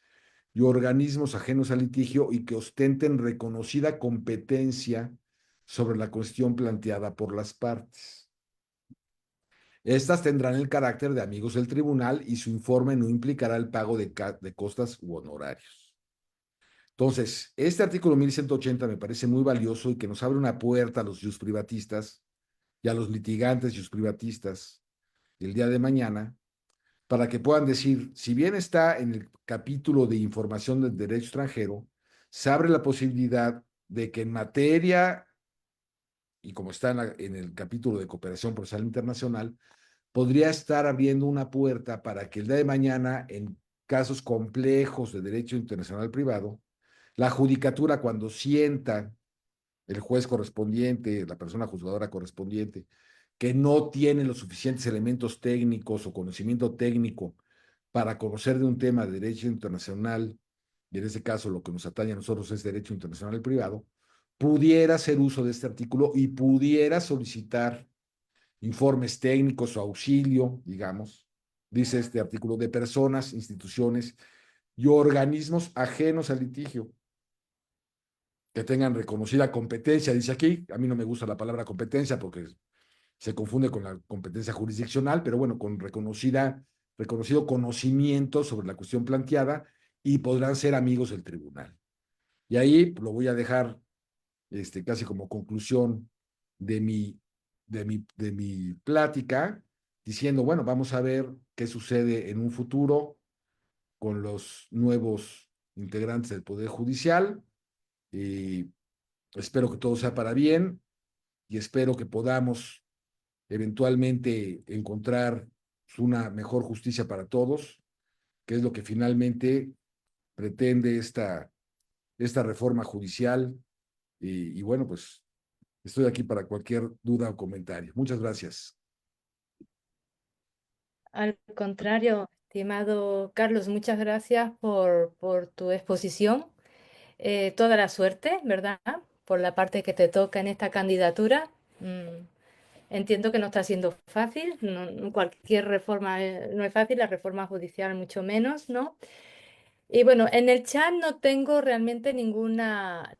Speaker 1: y organismos ajenos al litigio y que ostenten reconocida competencia sobre la cuestión planteada por las partes. Estas tendrán el carácter de amigos del tribunal y su informe no implicará el pago de costas u honorarios. Entonces, este artículo 1180 me parece muy valioso y que nos abre una puerta a los privatistas y a los litigantes privatistas el día de mañana para que puedan decir, si bien está en el capítulo de información del derecho extranjero, se abre la posibilidad de que en materia, y como está en el capítulo de cooperación procesal internacional, podría estar abriendo una puerta para que el día de mañana, en casos complejos de derecho internacional privado, la judicatura, cuando sienta el juez correspondiente, la persona juzgadora correspondiente, que no tiene los suficientes elementos técnicos o conocimiento técnico para conocer de un tema de derecho internacional, y en este caso lo que nos atañe a nosotros es derecho internacional privado, pudiera hacer uso de este artículo y pudiera solicitar informes técnicos o auxilio, digamos, dice este artículo, de personas, instituciones y organismos ajenos al litigio que tengan reconocida competencia, dice aquí, a mí no me gusta la palabra competencia porque se confunde con la competencia jurisdiccional, pero bueno, con reconocido conocimiento sobre la cuestión planteada y podrán ser amigos del tribunal. Y ahí lo voy a dejar casi como conclusión de mi plática, diciendo, bueno, vamos a ver qué sucede en un futuro con los nuevos integrantes del Poder Judicial y espero que todo sea para bien y espero que podamos eventualmente encontrar una mejor justicia para todos, que es lo que finalmente pretende esta reforma judicial. Y bueno, pues estoy aquí para cualquier duda o comentario. Muchas gracias.
Speaker 2: Al contrario, estimado Carlos, muchas gracias por tu exposición. Toda la suerte, ¿verdad? Por la parte que te toca en esta candidatura. Entiendo que no está siendo fácil, cualquier reforma no es fácil, la reforma judicial mucho menos, ¿no? Y bueno, en el chat no tengo realmente ninguna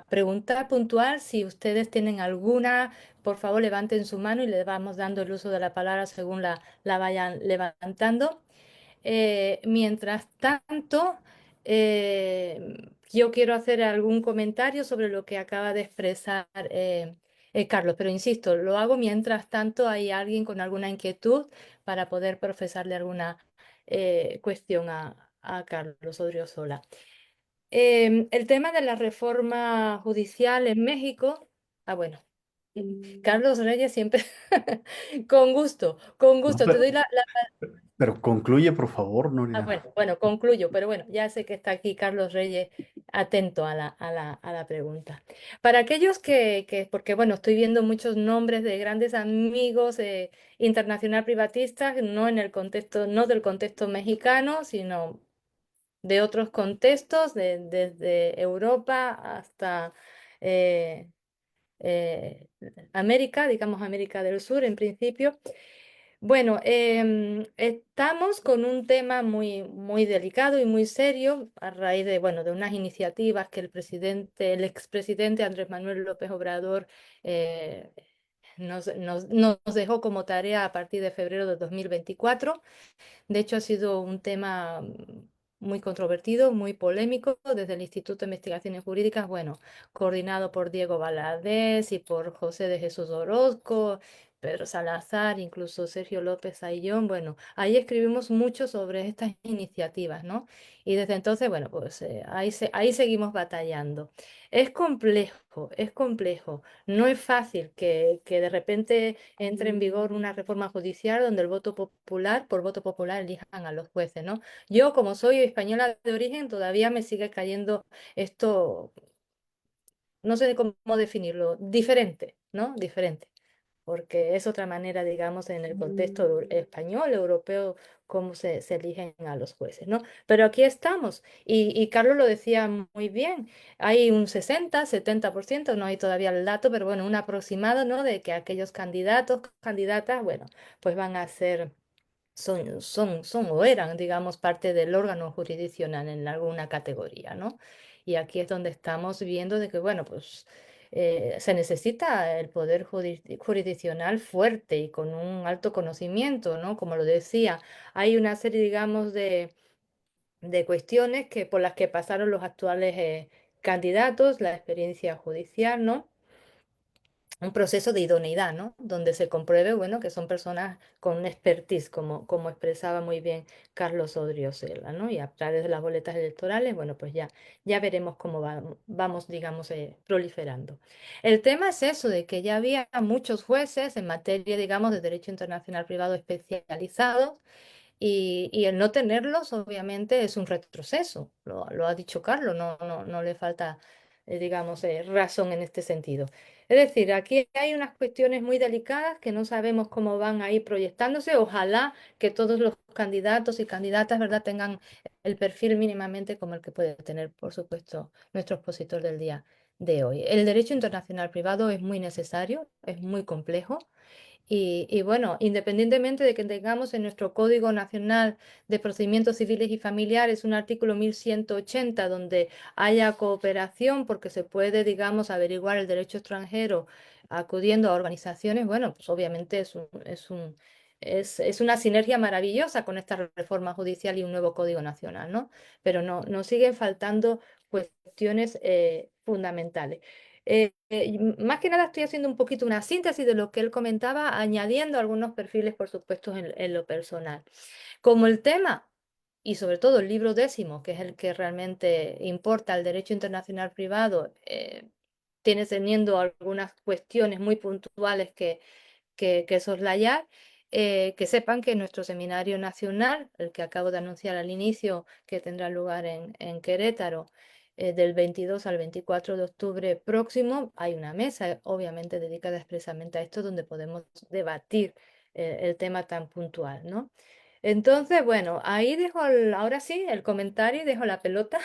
Speaker 2: pregunta puntual. Si ustedes tienen alguna, por favor levanten su mano y le vamos dando el uso de la palabra según la vayan levantando. Mientras tanto, yo quiero hacer algún comentario sobre lo que acaba de expresar Carlos, pero insisto, lo hago mientras tanto hay alguien con alguna inquietud para poder profesarle alguna cuestión a Carlos Odriozola. El tema de la reforma judicial en México, bueno, Carlos Reyes siempre, con
Speaker 3: No,
Speaker 2: gusto, te doy
Speaker 3: pero concluye, por favor, Nuria.
Speaker 2: bueno, concluyo, pero bueno, ya sé que está aquí Carlos Reyes atento a la pregunta. Para aquellos porque bueno, estoy viendo muchos nombres de grandes amigos internacional privatistas, no en el contexto, no del contexto mexicano, sino de otros contextos, desde Europa hasta eh, eh, América, digamos América del Sur en principio. Bueno, estamos con un tema muy delicado y muy serio a raíz de, bueno, de unas iniciativas que el expresidente Andrés Manuel López Obrador eh, nos dejó como tarea a partir de febrero de 2024. De hecho, ha sido un tema muy controvertido, muy polémico, desde el Instituto de Investigaciones Jurídicas, bueno, coordinado por Diego Valadez y por José de Jesús Orozco, Pedro Salazar, incluso Sergio López Ayllón. Bueno, ahí escribimos mucho sobre estas iniciativas, ¿no? Y desde entonces, bueno, pues ahí seguimos batallando. Es complejo, es complejo. No es fácil que de repente entre en vigor una reforma judicial donde el voto popular, por voto popular, elijan a los jueces, ¿no? Yo, como soy española de origen, todavía me sigue cayendo esto, no sé cómo definirlo, diferente, ¿no? Diferente, porque es otra manera, digamos, en el contexto español, europeo, cómo se eligen a los jueces, ¿no? Pero aquí estamos, y Carlos lo decía muy bien, hay un 60-70%, no hay todavía el dato, pero bueno, un aproximado, ¿no? De que aquellos candidatos, candidatas, bueno, pues van a ser son o eran, digamos, parte del órgano jurisdiccional en alguna categoría, ¿no? Y aquí es donde estamos viendo de que, bueno, pues se necesita el poder jurisdiccional fuerte y con un alto conocimiento, ¿no? Como lo decía, hay una serie, digamos, de cuestiones que, por las que pasaron los actuales candidatos, la experiencia judicial, ¿no? Un proceso de idoneidad, ¿no? Donde se compruebe, bueno, que son personas con un expertise, como expresaba muy bien Carlos Odriosela, ¿no? Y a través de las boletas electorales, bueno, pues ya veremos cómo vamos, digamos, proliferando. El tema es eso, de que ya había muchos jueces en materia, digamos, de derecho internacional privado especializados y el no tenerlos, obviamente, es un retroceso. Lo ha dicho Carlos, no le falta, digamos, razón en este sentido. Es decir, aquí hay unas cuestiones muy delicadas que no sabemos cómo van a ir proyectándose. Ojalá que todos los candidatos y candidatas, ¿verdad?, tengan el perfil mínimamente como el que puede tener, por supuesto, nuestro expositor del día de hoy. El derecho internacional privado es muy necesario, es muy complejo. Y bueno, independientemente de que tengamos en nuestro Código Nacional de Procedimientos Civiles y Familiares un artículo 1180 donde haya cooperación porque se puede, digamos, averiguar el derecho extranjero acudiendo a organizaciones, bueno, pues obviamente es una sinergia maravillosa con esta reforma judicial y un nuevo Código Nacional, ¿no? Pero nos siguen faltando cuestiones fundamentales. Y más que nada estoy haciendo un poquito una síntesis de lo que él comentaba, añadiendo algunos perfiles, por supuesto, en lo personal. Como el tema, y sobre todo el libro décimo, que es el que realmente importa al derecho internacional privado, tiene teniendo algunas cuestiones muy puntuales que soslayar, que sepan que nuestro seminario nacional, el que acabo de anunciar al inicio, que tendrá lugar en Querétaro, del 22 al 24 de octubre próximo, hay una mesa, obviamente, dedicada expresamente a esto, donde podemos debatir el tema tan puntual, ¿no? Entonces, bueno, ahí dejo, ahora sí, el comentario y dejo la pelota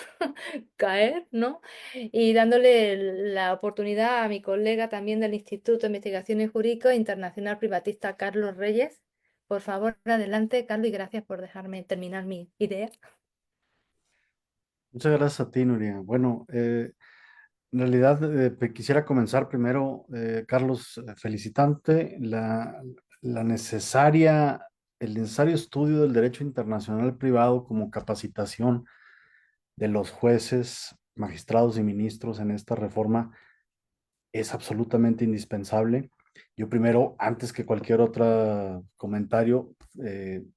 Speaker 2: caer, ¿no? Y dándole la oportunidad a mi colega también del Instituto de Investigaciones Jurídicas Internacional Privatista, Carlos Reyes. Por favor, adelante, Carlos, y gracias por dejarme terminar mi idea.
Speaker 3: Muchas gracias a ti, Nuria. Bueno, en realidad quisiera comenzar primero, Carlos, felicitante el necesario estudio del derecho internacional privado como capacitación de los jueces, magistrados y ministros en esta reforma es absolutamente indispensable. Yo primero, antes que cualquier otro comentario,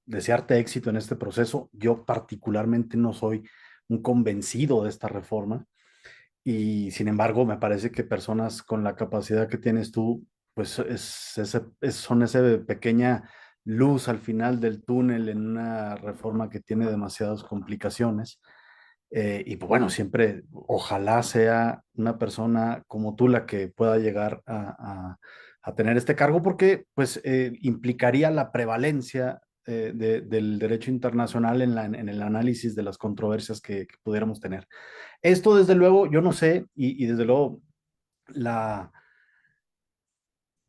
Speaker 3: desearte éxito en este proceso. Yo particularmente no soy un convencido de esta reforma y sin embargo me parece que personas con la capacidad que tienes tú, pues son esa pequeña luz al final del túnel en una reforma que tiene demasiadas complicaciones. Y pues bueno, siempre ojalá sea una persona como tú la que pueda llegar a tener este cargo porque pues implicaría la prevalencia del derecho internacional en el análisis de las controversias que pudiéramos tener. Esto desde luego, yo no sé, y desde luego la,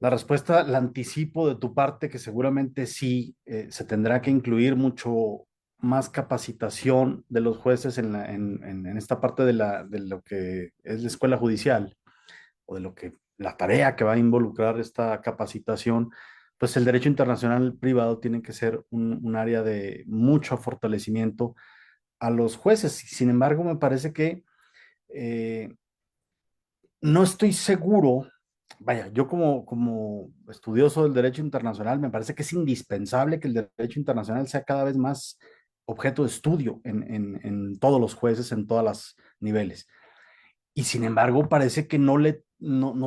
Speaker 3: La respuesta la anticipo de tu parte, que seguramente sí, se tendrá que incluir mucho más capacitación de los jueces en esta parte de lo que es la escuela judicial, o de lo que la tarea que va a involucrar esta capacitación. Pues el derecho internacional privado tiene que ser un área de mucho fortalecimiento a los jueces. Sin embargo, me parece que eh, no estoy seguro. Vaya, yo como estudioso del derecho internacional, me parece que es indispensable que el derecho internacional sea cada vez más objeto de estudio en todos los jueces, en todos los niveles. Y sin embargo, parece que no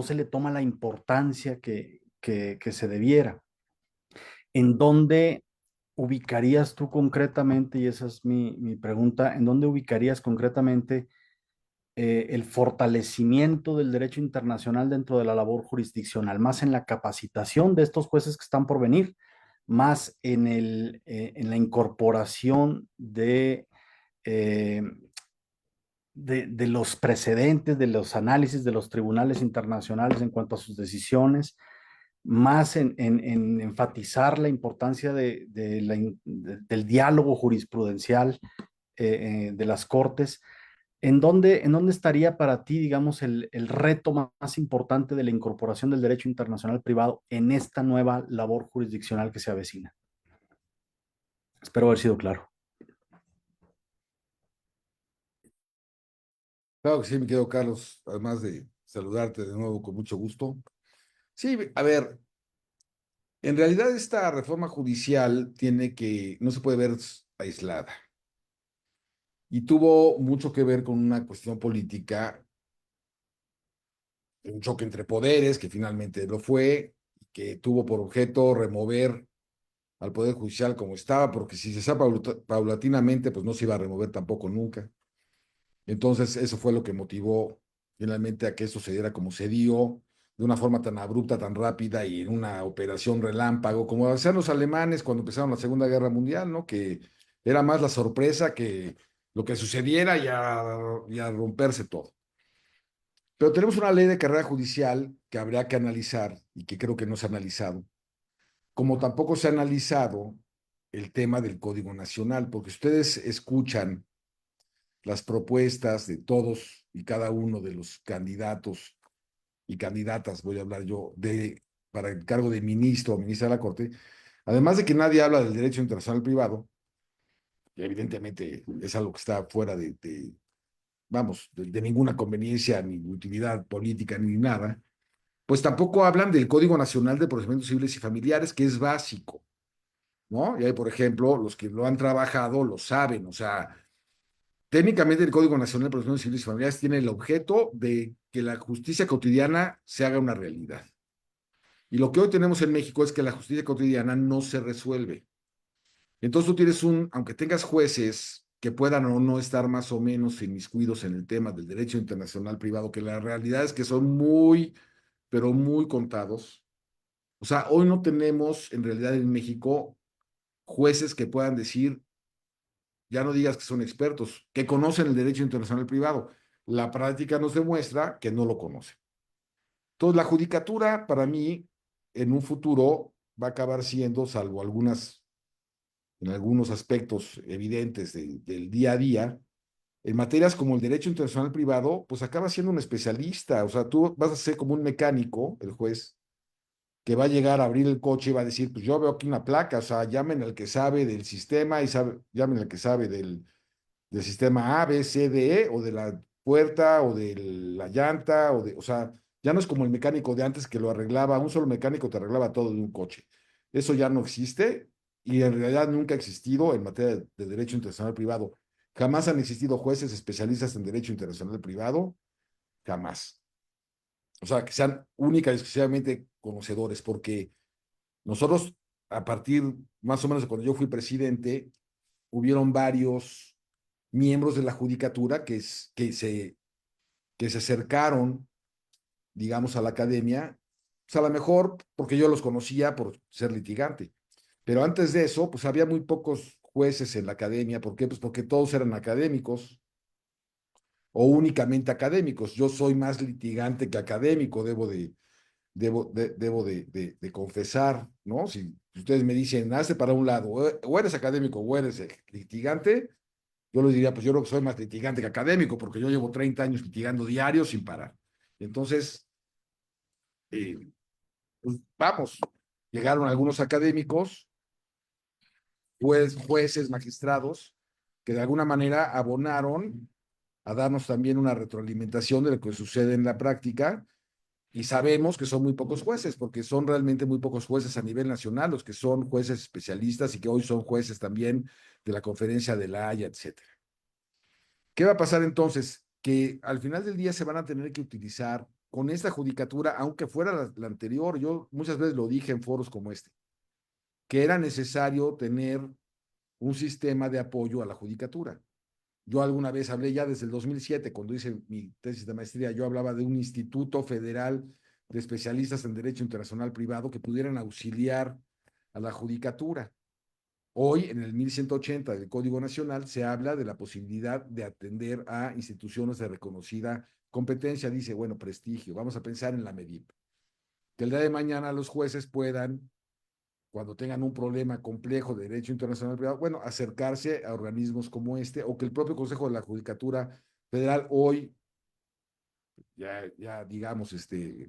Speaker 3: se le toma la importancia que se debiera. ¿En dónde ubicarías tú concretamente, y esa es mi pregunta, en dónde ubicarías concretamente el fortalecimiento del derecho internacional dentro de la labor jurisdiccional? ¿Más en la capacitación de estos jueces que están por venir? ¿Más en la incorporación eh, de los precedentes, de los análisis de los tribunales internacionales en cuanto a sus decisiones, más en enfatizar la importancia del diálogo jurisprudencial de las cortes? En dónde estaría para ti, digamos, el reto más importante de la incorporación del derecho internacional privado en esta nueva labor jurisdiccional que se avecina? Espero haber sido claro.
Speaker 1: Claro que sí, mi querido Carlos, además de saludarte de nuevo con mucho gusto. Sí, a ver, en realidad esta reforma judicial no se puede ver aislada y tuvo mucho que ver con una cuestión política, un choque entre poderes, que finalmente lo fue, que tuvo por objeto remover al Poder Judicial como estaba, porque si se hacía paulatinamente, pues no se iba a remover tampoco nunca. Entonces, eso fue lo que motivó finalmente a que esto se diera como se dio, de una forma tan abrupta, tan rápida y en una operación relámpago, como hacían los alemanes cuando empezaron la Segunda Guerra Mundial, ¿no? Que era más la sorpresa que lo que sucediera y a romperse todo. Pero tenemos una ley de carrera judicial que habría que analizar y que creo que no se ha analizado, como tampoco se ha analizado el tema del Código Nacional, porque ustedes escuchan las propuestas de todos y cada uno de los candidatos y candidatas, voy a hablar yo, para el cargo de ministro o ministra de la Corte, además de que nadie habla del derecho internacional privado, y evidentemente es algo que está fuera vamos, de ninguna conveniencia ni utilidad política ni nada, pues tampoco hablan del Código Nacional de Procedimientos Civiles y Familiares, que es básico, ¿no? Y ahí, por ejemplo, los que lo han trabajado lo saben, o sea, técnicamente el Código Nacional de Procedimientos Civiles y Familiares tiene el objeto de que la justicia cotidiana se haga una realidad. Y lo que hoy tenemos en México es que la justicia cotidiana no se resuelve. Entonces tú tienes aunque tengas jueces que puedan o no estar más o menos inmiscuidos en el tema del derecho internacional privado, que la realidad es que son muy, pero muy contados. O sea, hoy no tenemos en realidad en México jueces que puedan decir, ya no digas que son expertos, que conocen el derecho internacional privado. La práctica nos demuestra que no lo conocen. Entonces, la judicatura, para mí, en un futuro, va a acabar siendo, salvo en algunos aspectos evidentes del día a día, en materias como el derecho internacional privado, pues acaba siendo un especialista. O sea, tú vas a ser como un mecánico, el juez, que va a llegar a abrir el coche y va a decir, pues yo veo aquí una placa, o sea, llamen al que sabe del sistema y llamen al que sabe del sistema A, B, C, D, E, o de la puerta, o de la llanta, o sea, ya no es como el mecánico de antes que lo arreglaba, un solo mecánico te arreglaba todo de un coche. Eso ya no existe y en realidad nunca ha existido en materia de derecho internacional privado. Jamás han existido jueces especialistas en derecho internacional privado, jamás. O sea, que sean única y exclusivamente conocedores, porque nosotros, a partir más o menos de cuando yo fui presidente, hubieron varios miembros de la judicatura que se acercaron, digamos, a la academia, pues a lo mejor porque yo los conocía por ser litigante, pero antes de eso, pues había muy pocos jueces en la academia. ¿Por qué? Pues porque todos eran académicos o únicamente académicos. Yo soy más litigante que académico, debo de confesar, ¿no? Si ustedes me dicen, hazte para un lado, o eres académico o eres litigante, yo les diría, pues yo creo que soy más litigante que académico, porque yo llevo 30 años litigando diario sin parar. Entonces, eh, pues vamos, llegaron algunos académicos, jueces, magistrados, que de alguna manera abonaron a darnos también una retroalimentación de lo que sucede en la práctica. Y sabemos que son muy pocos jueces, porque son realmente muy pocos jueces a nivel nacional, los que son jueces especialistas y que hoy son jueces también de la Conferencia de la Haya, etcétera. ¿Qué va a pasar entonces? Que al final del día se van a tener que utilizar con esta judicatura, aunque fuera la anterior, yo muchas veces lo dije en foros como este, que era necesario tener un sistema de apoyo a la judicatura. Yo alguna vez hablé ya desde el 2007, cuando hice mi tesis de maestría, yo hablaba de un instituto federal de especialistas en derecho internacional privado que pudieran auxiliar a la judicatura. Hoy, en el 1180 del Código Nacional, se habla de la posibilidad de atender a instituciones de reconocida competencia. Dice, bueno, prestigio, vamos a pensar en la MEDIP. Que el día de mañana los jueces puedan, cuando tengan un problema complejo de derecho internacional privado, bueno, acercarse a organismos como este, o que el propio Consejo de la Judicatura Federal, hoy ya digamos,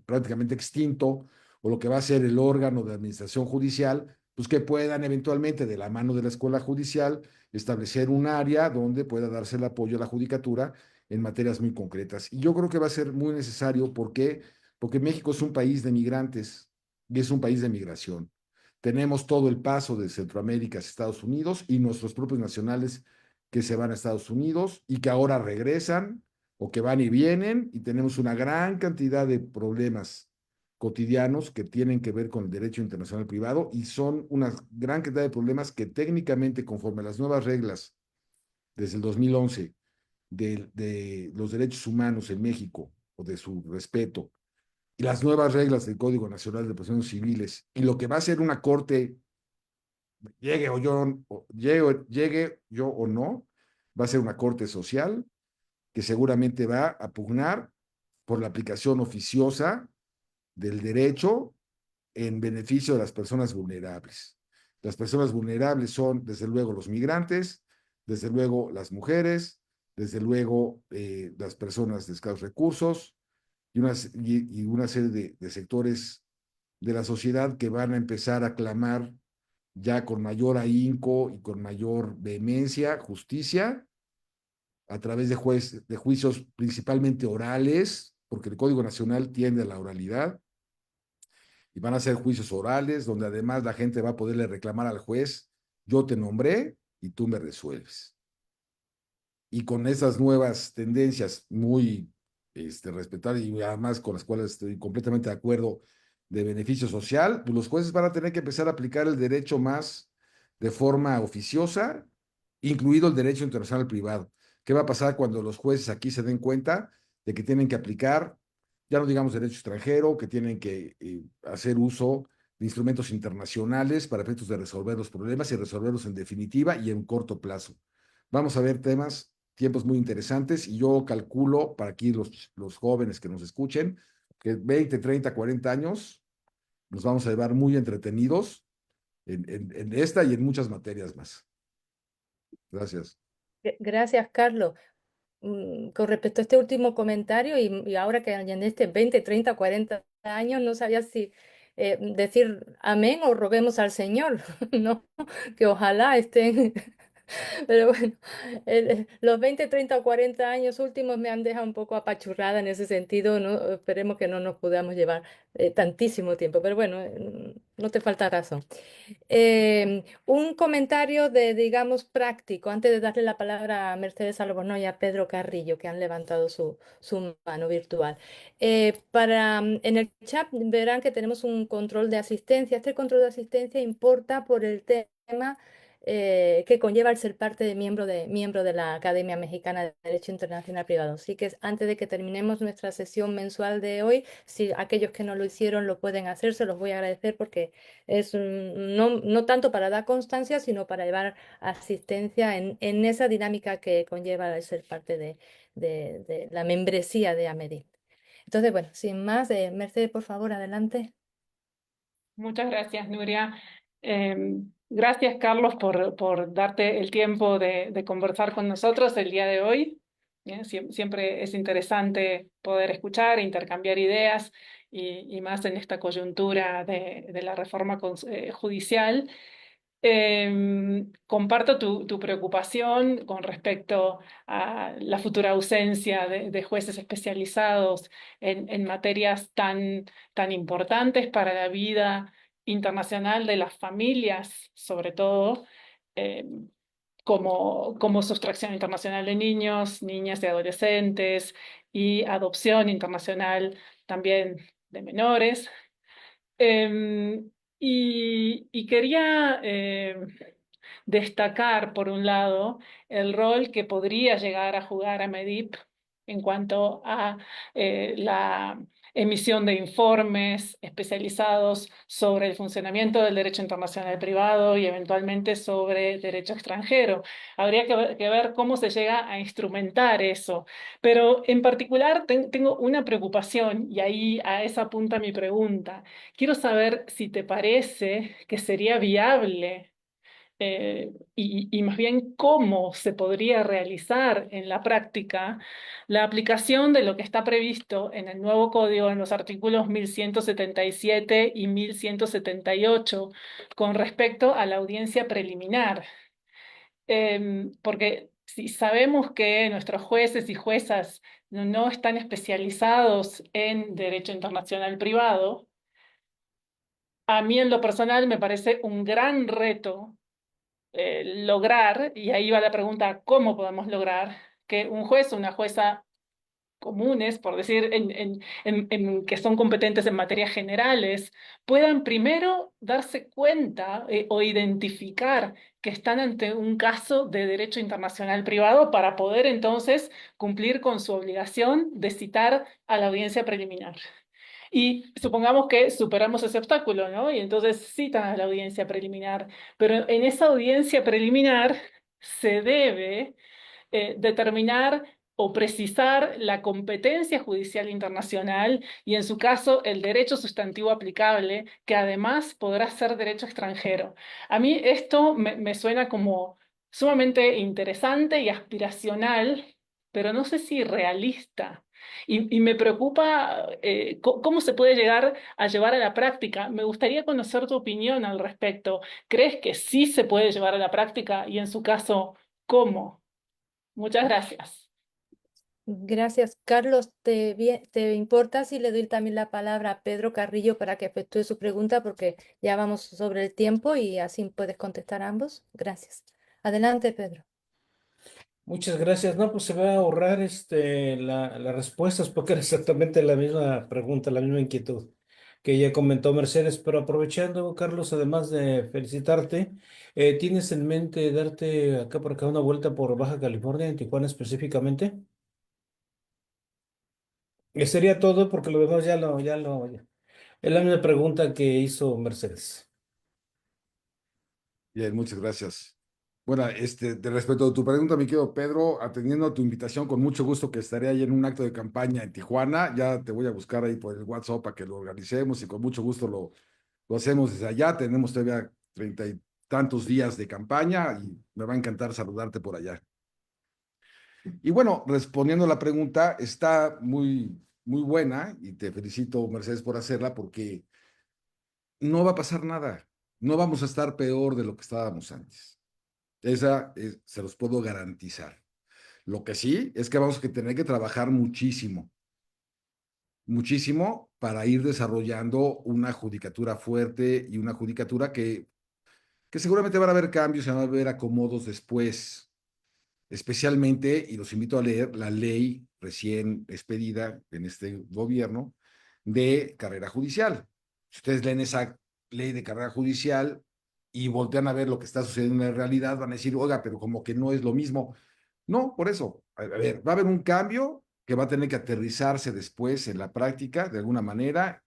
Speaker 1: prácticamente extinto, o lo que va a ser el órgano de administración judicial, pues que puedan eventualmente, de la mano de la escuela judicial, establecer un área donde pueda darse el apoyo a la judicatura en materias muy concretas. Y yo creo que va a ser muy necesario, ¿por qué? Porque México es un país de migrantes y es un país de migración. Tenemos todo el paso de Centroamérica a Estados Unidos y nuestros propios nacionales que se van a Estados Unidos y que ahora regresan o que van y vienen, y tenemos una gran cantidad de problemas cotidianos que tienen que ver con el derecho internacional privado, y son una gran cantidad de problemas que técnicamente, conforme a las nuevas reglas desde el 2011 de los derechos humanos en México, o de su respeto, y las nuevas reglas del Código Nacional de Procedimientos Civiles, y lo que va a ser una corte, llegue yo o no, va a ser una corte social que seguramente va a pugnar por la aplicación oficiosa del derecho en beneficio de las personas vulnerables. Las personas vulnerables son, desde luego, los migrantes, desde luego, las mujeres, desde luego, las personas de escasos recursos y una serie de sectores de la sociedad que van a empezar a clamar ya con mayor ahínco y con mayor vehemencia justicia a través de juicios principalmente orales, porque el Código Nacional tiende a la oralidad, y van a ser juicios orales donde además la gente va a poderle reclamar al juez, yo te nombré y tú me resuelves. Y con esas nuevas tendencias muy respetables, y además con las cuales estoy completamente de acuerdo, de beneficio social, pues los jueces van a tener que empezar a aplicar el derecho más de forma oficiosa, incluido el derecho internacional privado. ¿Qué va a pasar cuando los jueces aquí se den cuenta de que tienen que aplicar, ya no digamos derecho extranjero, que tienen que hacer uso de instrumentos internacionales para efectos de resolver los problemas y resolverlos en definitiva y en corto plazo? Vamos a ver tiempos muy interesantes, y yo calculo para aquí los jóvenes que nos escuchen que 20, 30, 40 años nos vamos a llevar muy entretenidos en esta y en muchas materias más. Gracias.
Speaker 2: Gracias, Carlos. Con respecto a este último comentario, y ahora que en este 20, 30, 40 años, no sabía si decir amén o roguemos al Señor, ¿no? Que ojalá estén. Pero bueno, los 20, 30 o 40 años últimos me han dejado un poco apachurrada en ese sentido, ¿no? Esperemos que no nos podamos llevar tantísimo tiempo, pero bueno, no te falta razón. Un comentario de, digamos, práctico, antes de darle la palabra a Mercedes Albornoz y a Pedro Carrillo, que han levantado su mano virtual. En el chat verán que tenemos un control de asistencia. Este control de asistencia importa por el tema que conlleva el ser parte de miembro de la Academia Mexicana de Derecho Internacional Privado. Así que antes de que terminemos nuestra sesión mensual de hoy, si aquellos que no lo hicieron lo pueden hacer, se los voy a agradecer, porque es no tanto para dar constancia, sino para llevar asistencia en esa dinámica que conlleva el ser parte de la membresía de AMEDI. Entonces, bueno, sin más, Mercedes, por favor, adelante.
Speaker 4: Muchas gracias, Nuria. Gracias, Carlos, por darte el tiempo de conversar con nosotros el día de hoy. Siempre es interesante poder escuchar, intercambiar ideas y más en esta coyuntura de la reforma judicial. Comparto tu preocupación con respecto a la futura ausencia de jueces especializados en materias tan importantes para la vida internacional de las familias, sobre todo, eh, como sustracción internacional de niños, niñas y adolescentes y adopción internacional también de menores. Em, y quería destacar, por un lado, el rol que podría llegar a jugar AMEDIP en cuanto a la emisión de informes especializados sobre el funcionamiento del derecho internacional privado y eventualmente sobre derecho extranjero. Habría que ver cómo se llega a instrumentar eso. Pero en particular tengo una preocupación y ahí a esa apunta mi pregunta. Quiero saber si te parece que sería viable y más bien cómo se podría realizar en la práctica la aplicación de lo que está previsto en el nuevo código en los artículos 1177 y 1178 con respecto a la audiencia preliminar. Porque si sabemos que nuestros jueces y juezas no están especializados en derecho internacional privado, a mí en lo personal me parece un gran reto lograr, y ahí va la pregunta, ¿cómo podemos lograr que un juez o una jueza comunes, por decir, que son competentes en materias generales, puedan primero darse cuenta o identificar que están ante un caso de derecho internacional privado para poder entonces cumplir con su obligación de citar a la audiencia preliminar? Y supongamos que superamos ese obstáculo, ¿no? Y entonces citan a la audiencia preliminar, pero en esa audiencia preliminar se debe determinar o precisar la competencia judicial internacional y, en su caso, el derecho sustantivo aplicable, que además podrá ser derecho extranjero. A mí esto me suena como sumamente interesante y aspiracional, pero no sé si realista. Y me preocupa cómo se puede llegar a llevar a la práctica. Me gustaría conocer tu opinión al respecto. ¿Crees que sí se puede llevar a la práctica y, en su caso, cómo? Muchas gracias.
Speaker 2: Gracias, Carlos. ¿Te importa si le doy también la palabra a Pedro Carrillo para que efectúe su pregunta? Porque ya vamos sobre el tiempo y así puedes contestar ambos. Gracias. Adelante, Pedro.
Speaker 5: Muchas gracias. No, pues se va a ahorrar las respuestas porque era exactamente la misma pregunta, la misma inquietud que ya comentó Mercedes. Pero aprovechando, Carlos, además de felicitarte, ¿tienes en mente darte acá por acá una vuelta por Baja California, en Tijuana específicamente? Sería todo porque lo demás es la misma pregunta que hizo Mercedes.
Speaker 1: Bien, muchas gracias. Bueno, de respecto a tu pregunta, mi querido Pedro, atendiendo a tu invitación, con mucho gusto que estaré ahí en un acto de campaña en Tijuana. Ya te voy a buscar ahí por el WhatsApp para que lo organicemos y con mucho gusto lo hacemos desde allá. Tenemos todavía 30 y tantos días de campaña y me va a encantar saludarte por allá. Y bueno, respondiendo a la pregunta, está muy buena y te felicito, Mercedes, por hacerla porque no va a pasar nada. No vamos a estar peor de lo que estábamos antes. Se los puedo garantizar. Lo que sí es que vamos a tener que trabajar muchísimo, muchísimo para ir desarrollando una judicatura fuerte y una judicatura que seguramente van a haber cambios, se van a haber acomodos después, especialmente, y los invito a leer la ley recién expedida en este gobierno de carrera judicial. Si ustedes leen esa ley de carrera judicial y voltean a ver lo que está sucediendo en la realidad, van a decir, oiga, pero como que no es lo mismo. No, por eso, a ver, va a haber un cambio que va a tener que aterrizarse después en la práctica de alguna manera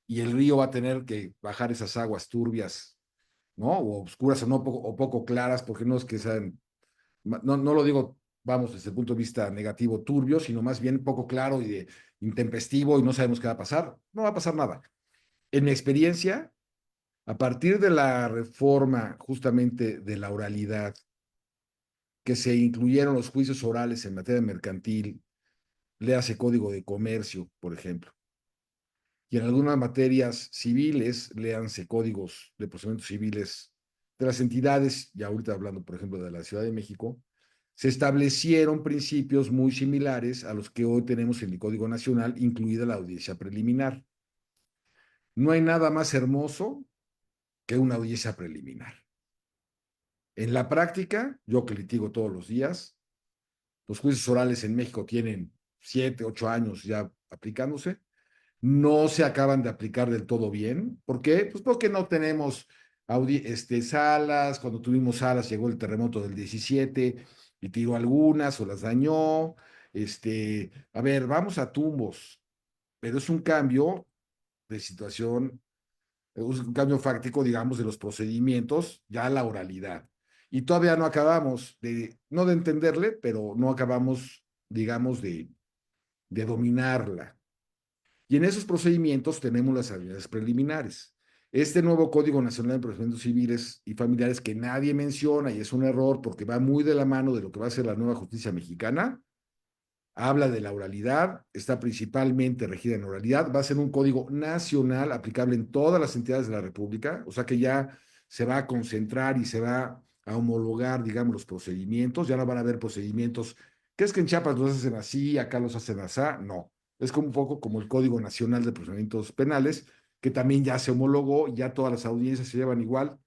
Speaker 1: y el río va a tener que bajar esas aguas turbias, ¿no? O oscuras o, no, o poco claras, porque no es que sean, no lo digo vamos, desde el punto de vista negativo, turbio, sino más bien poco claro y intempestivo y no sabemos qué va a pasar. No va a pasar nada. En mi experiencia, a partir de la reforma justamente de la oralidad, que se incluyeron los juicios orales en materia mercantil, léase Código de Comercio, por ejemplo, y en algunas materias civiles, léanse códigos de procedimientos civiles de las entidades, y ahorita hablando, por ejemplo, de la Ciudad de México, se establecieron principios muy similares a los que hoy tenemos en el Código Nacional, incluida la audiencia preliminar. No hay nada más hermoso que una audiencia preliminar. En la práctica, yo que litigo todos los días, los juicios orales en México tienen 7, 8 años ya aplicándose, no se acaban de aplicar del todo bien. ¿Por qué? Pues porque no tenemos salas. Cuando tuvimos salas llegó el terremoto del 17 y tiró algunas o las dañó. A ver, vamos a tumbos, pero es un cambio de situación, es un cambio fáctico, digamos, de los procedimientos, ya a la oralidad. Y todavía no acabamos no de entenderle, pero no acabamos, digamos, de dominarla. Y en esos procedimientos tenemos las audiencias preliminares. Este nuevo Código Nacional de Procedimientos Civiles y Familiares que nadie menciona, y es un error porque va muy de la mano de lo que va a ser la nueva justicia mexicana, habla de la oralidad, está principalmente regida en oralidad, va a ser un código nacional aplicable en todas las entidades de la República, o sea que ya se va a concentrar y se va a homologar, digamos, los procedimientos, ya no van a haber procedimientos, que es que en Chiapas los hacen así, acá los hacen así, no, es como un poco como el Código Nacional de Procedimientos Penales, que también ya se homologó, ya todas las audiencias se llevan igual,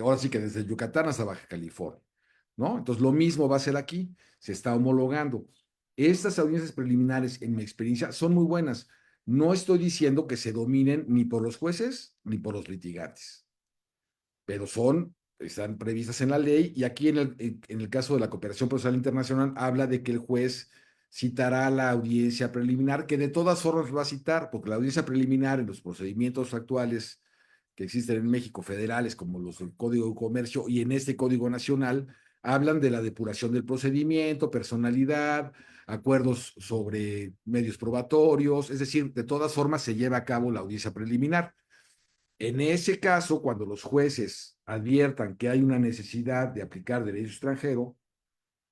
Speaker 1: ahora sí que desde Yucatán hasta Baja California, ¿no? Entonces lo mismo va a ser aquí, se está homologando. Estas audiencias preliminares, en mi experiencia, son muy buenas. No estoy diciendo que se dominen ni por los jueces ni por los litigantes, pero están previstas en la ley y aquí en el caso de la cooperación procesal internacional habla de que el juez citará la audiencia preliminar, que de todas formas va a citar, porque la audiencia preliminar en los procedimientos actuales que existen en México, federales, como los del Código de Comercio y en este Código Nacional, hablan de la depuración del procedimiento, personalidad, acuerdos sobre medios probatorios, es decir, de todas formas se lleva a cabo la audiencia preliminar. En ese caso, cuando los jueces adviertan que hay una necesidad de aplicar derecho extranjero,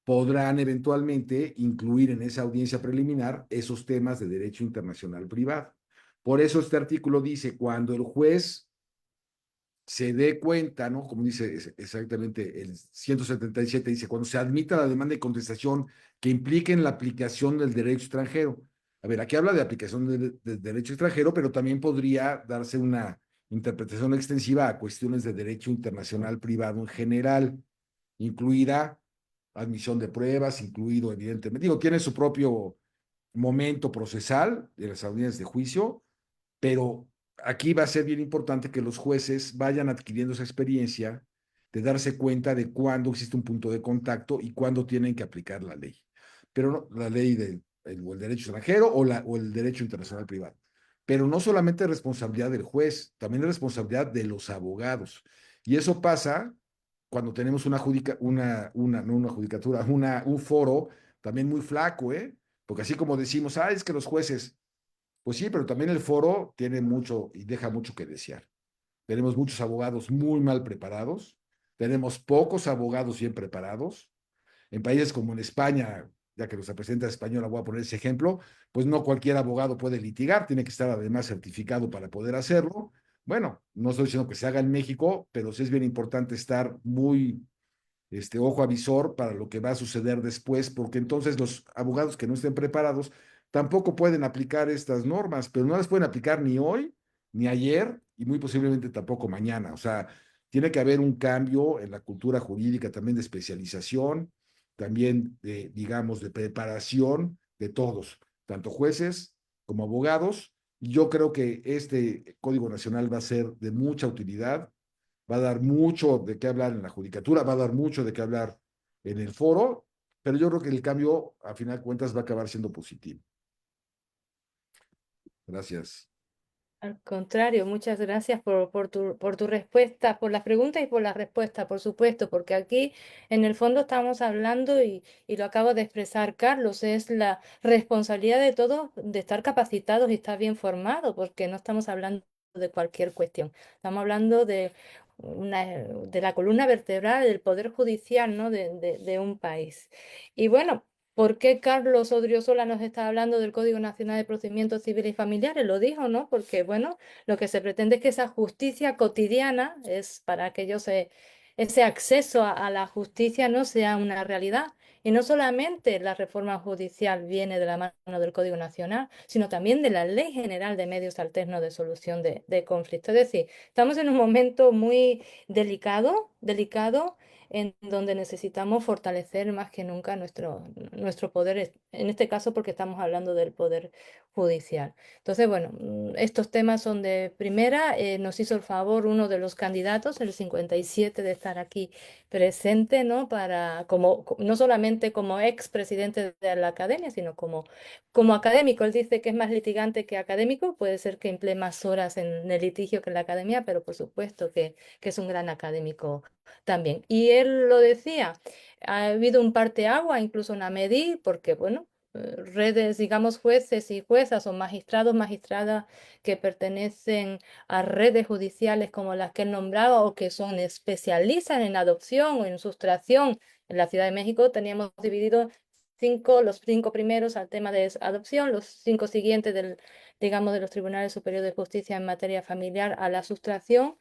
Speaker 1: podrán eventualmente incluir en esa audiencia preliminar esos temas de derecho internacional privado. Por eso este artículo dice, cuando el juez se dé cuenta, ¿no? Como dice exactamente el 177, dice, cuando se admita la demanda de contestación que impliquen la aplicación del derecho extranjero. A ver, aquí habla de aplicación de derecho extranjero, pero también podría darse una interpretación extensiva a cuestiones de derecho internacional privado en general, incluida admisión de pruebas, incluido evidentemente, digo, tiene su propio momento procesal de las audiencias de juicio, pero aquí va a ser bien importante que los jueces vayan adquiriendo esa experiencia de darse cuenta de cuándo existe un punto de contacto y cuándo tienen que aplicar la ley. Pero no, la ley o el derecho extranjero o el derecho internacional privado. Pero no solamente es responsabilidad del juez, también es responsabilidad de los abogados. Y eso pasa cuando tenemos no una judicatura, un foro también muy flaco, ¿eh? Porque así como decimos, es que los jueces, pues sí, pero también el foro tiene mucho y deja mucho que desear. Tenemos muchos abogados muy mal preparados, tenemos pocos abogados bien preparados. En países como en España, ya que nuestra presidenta española, voy a poner ese ejemplo, pues no cualquier abogado puede litigar, tiene que estar además certificado para poder hacerlo. Bueno, no estoy diciendo que se haga en México, pero sí es bien importante estar muy ojo avisor para lo que va a suceder después, porque entonces los abogados que no estén preparados tampoco pueden aplicar estas normas, pero no las pueden aplicar ni hoy, ni ayer, y muy posiblemente tampoco mañana. O sea, tiene que haber un cambio en la cultura jurídica también de especialización, también de, digamos, de preparación de todos, tanto jueces como abogados. Y yo creo que este Código Nacional va a ser de mucha utilidad, va a dar mucho de qué hablar en la judicatura, va a dar mucho de qué hablar en el foro, pero yo creo que el cambio, a final de cuentas, va a acabar siendo positivo. Gracias.
Speaker 2: Al contrario, muchas gracias por tu respuesta, por las preguntas y por la respuesta, por supuesto, porque aquí en el fondo estamos hablando y lo acabo de expresar Carlos, es la responsabilidad de todos de estar capacitados y estar bien formados, porque no estamos hablando de cualquier cuestión, estamos hablando de la columna vertebral del poder judicial, ¿no? de un país. Y bueno. ¿Por qué Carlos Odriozola nos está hablando del Código Nacional de Procedimientos Civiles y Familiares? Lo dijo, ¿no? Porque, bueno, lo que se pretende es que esa justicia cotidiana es para que ese acceso a la justicia no sea una realidad. Y no solamente la reforma judicial viene de la mano del Código Nacional, sino también de la Ley General de Medios Alternos de Solución de Conflictos. Es decir, estamos en un momento muy delicado en donde necesitamos fortalecer más que nunca nuestro poder, en este caso porque estamos hablando del poder judicial. Entonces, bueno, estos temas son de primera. Nos hizo el favor uno de los candidatos, el 57, de estar aquí presente, ¿no? No solamente como expresidente de la academia, sino como académico. Él dice que es más litigante que académico, puede ser que emplee más horas en el litigio que en la academia, pero por supuesto que es un gran académico también. Y él lo decía, ha habido un parteagua, incluso una MEDI, porque, bueno, redes, digamos, jueces y juezas o magistrados, magistradas que pertenecen a redes judiciales como las que él nombraba o que son especialistas en adopción o en sustracción. En la Ciudad de México teníamos dividido los 5 primeros al tema de adopción, los 5 siguientes digamos, de los tribunales superiores de justicia en materia familiar a la sustracción,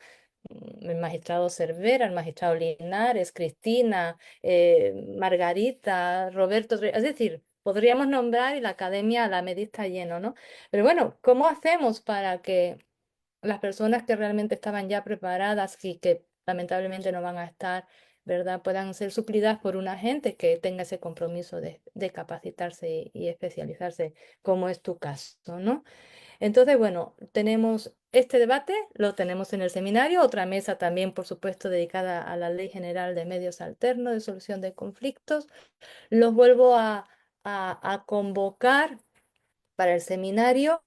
Speaker 2: el magistrado Cervera, el magistrado Linares, Cristina, Margarita, Roberto, es decir, podríamos nombrar y la academia, la media está lleno, ¿no? Pero bueno, ¿cómo hacemos para que las personas que realmente estaban ya preparadas y que lamentablemente no van a estar, ¿verdad?, puedan ser suplidas por una gente que tenga ese compromiso de capacitarse y especializarse, como es tu caso, ¿no? Entonces, bueno, tenemos este debate, lo tenemos en el seminario, otra mesa también, por supuesto, dedicada a la Ley General de Medios Alternos de Solución de Conflictos. Los vuelvo a convocar para el seminario.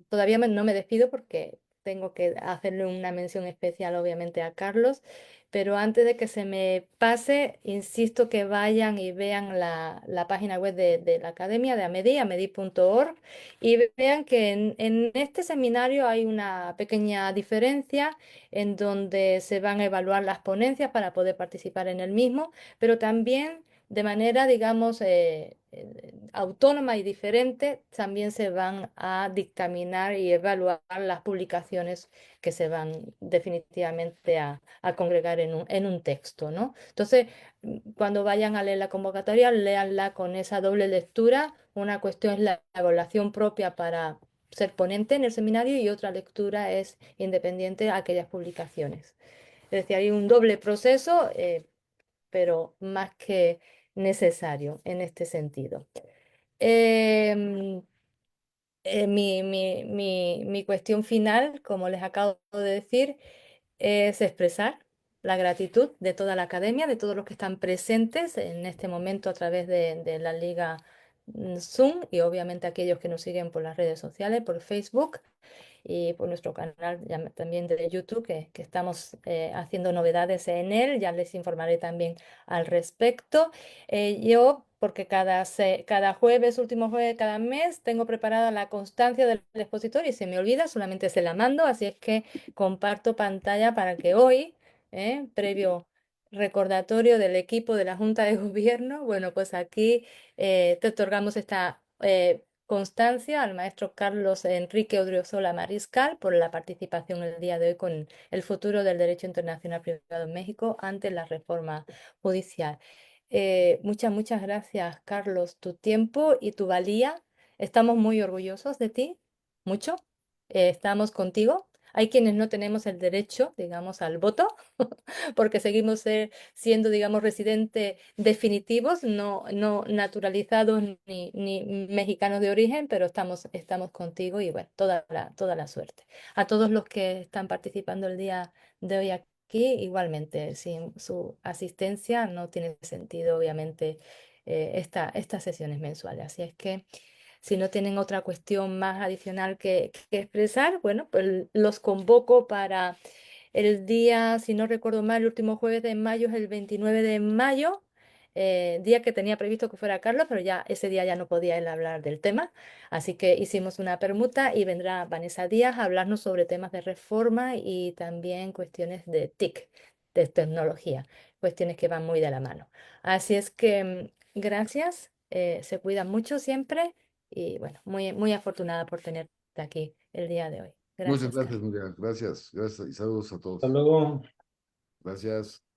Speaker 2: Todavía no me despido porque tengo que hacerle una mención especial, obviamente, a Carlos, pero antes de que se me pase, insisto que vayan y vean la página web de la Academia de AMEDI, amedi.org, y vean que en este seminario hay una pequeña diferencia en donde se van a evaluar las ponencias para poder participar en el mismo, pero también de manera, digamos, autónoma y diferente, también se van a dictaminar y evaluar las publicaciones que se van definitivamente a congregar en un texto, ¿no? Entonces, cuando vayan a leer la convocatoria, léanla con esa doble lectura. Una cuestión es la evaluación propia para ser ponente en el seminario y otra lectura es independiente a aquellas publicaciones. Es decir, hay un doble proceso, pero más que necesario en este sentido. Em, mi cuestión final, como les acabo de decir, es expresar la gratitud de toda la academia, de todos los que están presentes en este momento a través de la Liga Zoom y obviamente aquellos que nos siguen por las redes sociales, por Facebook y por nuestro canal también de YouTube, que estamos haciendo novedades en él. Ya les informaré también al respecto. Yo, porque cada jueves, último jueves de cada mes, tengo preparada la constancia del expositor y se me olvida, solamente se la mando, así es que comparto pantalla para que hoy, previo recordatorio del equipo de la Junta de Gobierno, bueno, pues aquí te otorgamos esta constancia al maestro Carlos Enrique Odriozola Mariscal por la participación el día de hoy con el futuro del derecho internacional privado en México ante la reforma judicial. Muchas gracias, Carlos, tu tiempo y tu valía. Estamos muy orgullosos de ti, mucho. Estamos contigo. Hay quienes no tenemos el derecho, digamos, al voto, porque seguimos siendo, digamos, residentes definitivos, no naturalizados ni mexicanos de origen, pero estamos contigo y bueno, toda la suerte. A todos los que están participando el día de hoy aquí, igualmente, sin su asistencia no tiene sentido, obviamente, estas sesiones mensuales. Así es que Si no tienen otra cuestión más adicional que expresar, bueno, pues los convoco para el día, si no recuerdo mal, el último jueves de mayo es el 29 de mayo, día que tenía previsto que fuera Carlos, pero ya ese día ya no podía él hablar del tema. Así que hicimos una permuta y vendrá Vanessa Díaz a hablarnos sobre temas de reforma y también cuestiones de TIC, de tecnología, cuestiones que van muy de la mano. Así es que gracias, se cuidan mucho siempre y bueno, muy, muy afortunada por tenerte aquí el día de hoy.
Speaker 1: Muchas
Speaker 2: Gracias,
Speaker 1: gracias,
Speaker 2: Carlos.
Speaker 1: Nuria. Gracias, gracias y saludos a
Speaker 5: Hasta
Speaker 1: todos.
Speaker 5: luego.
Speaker 1: Gracias.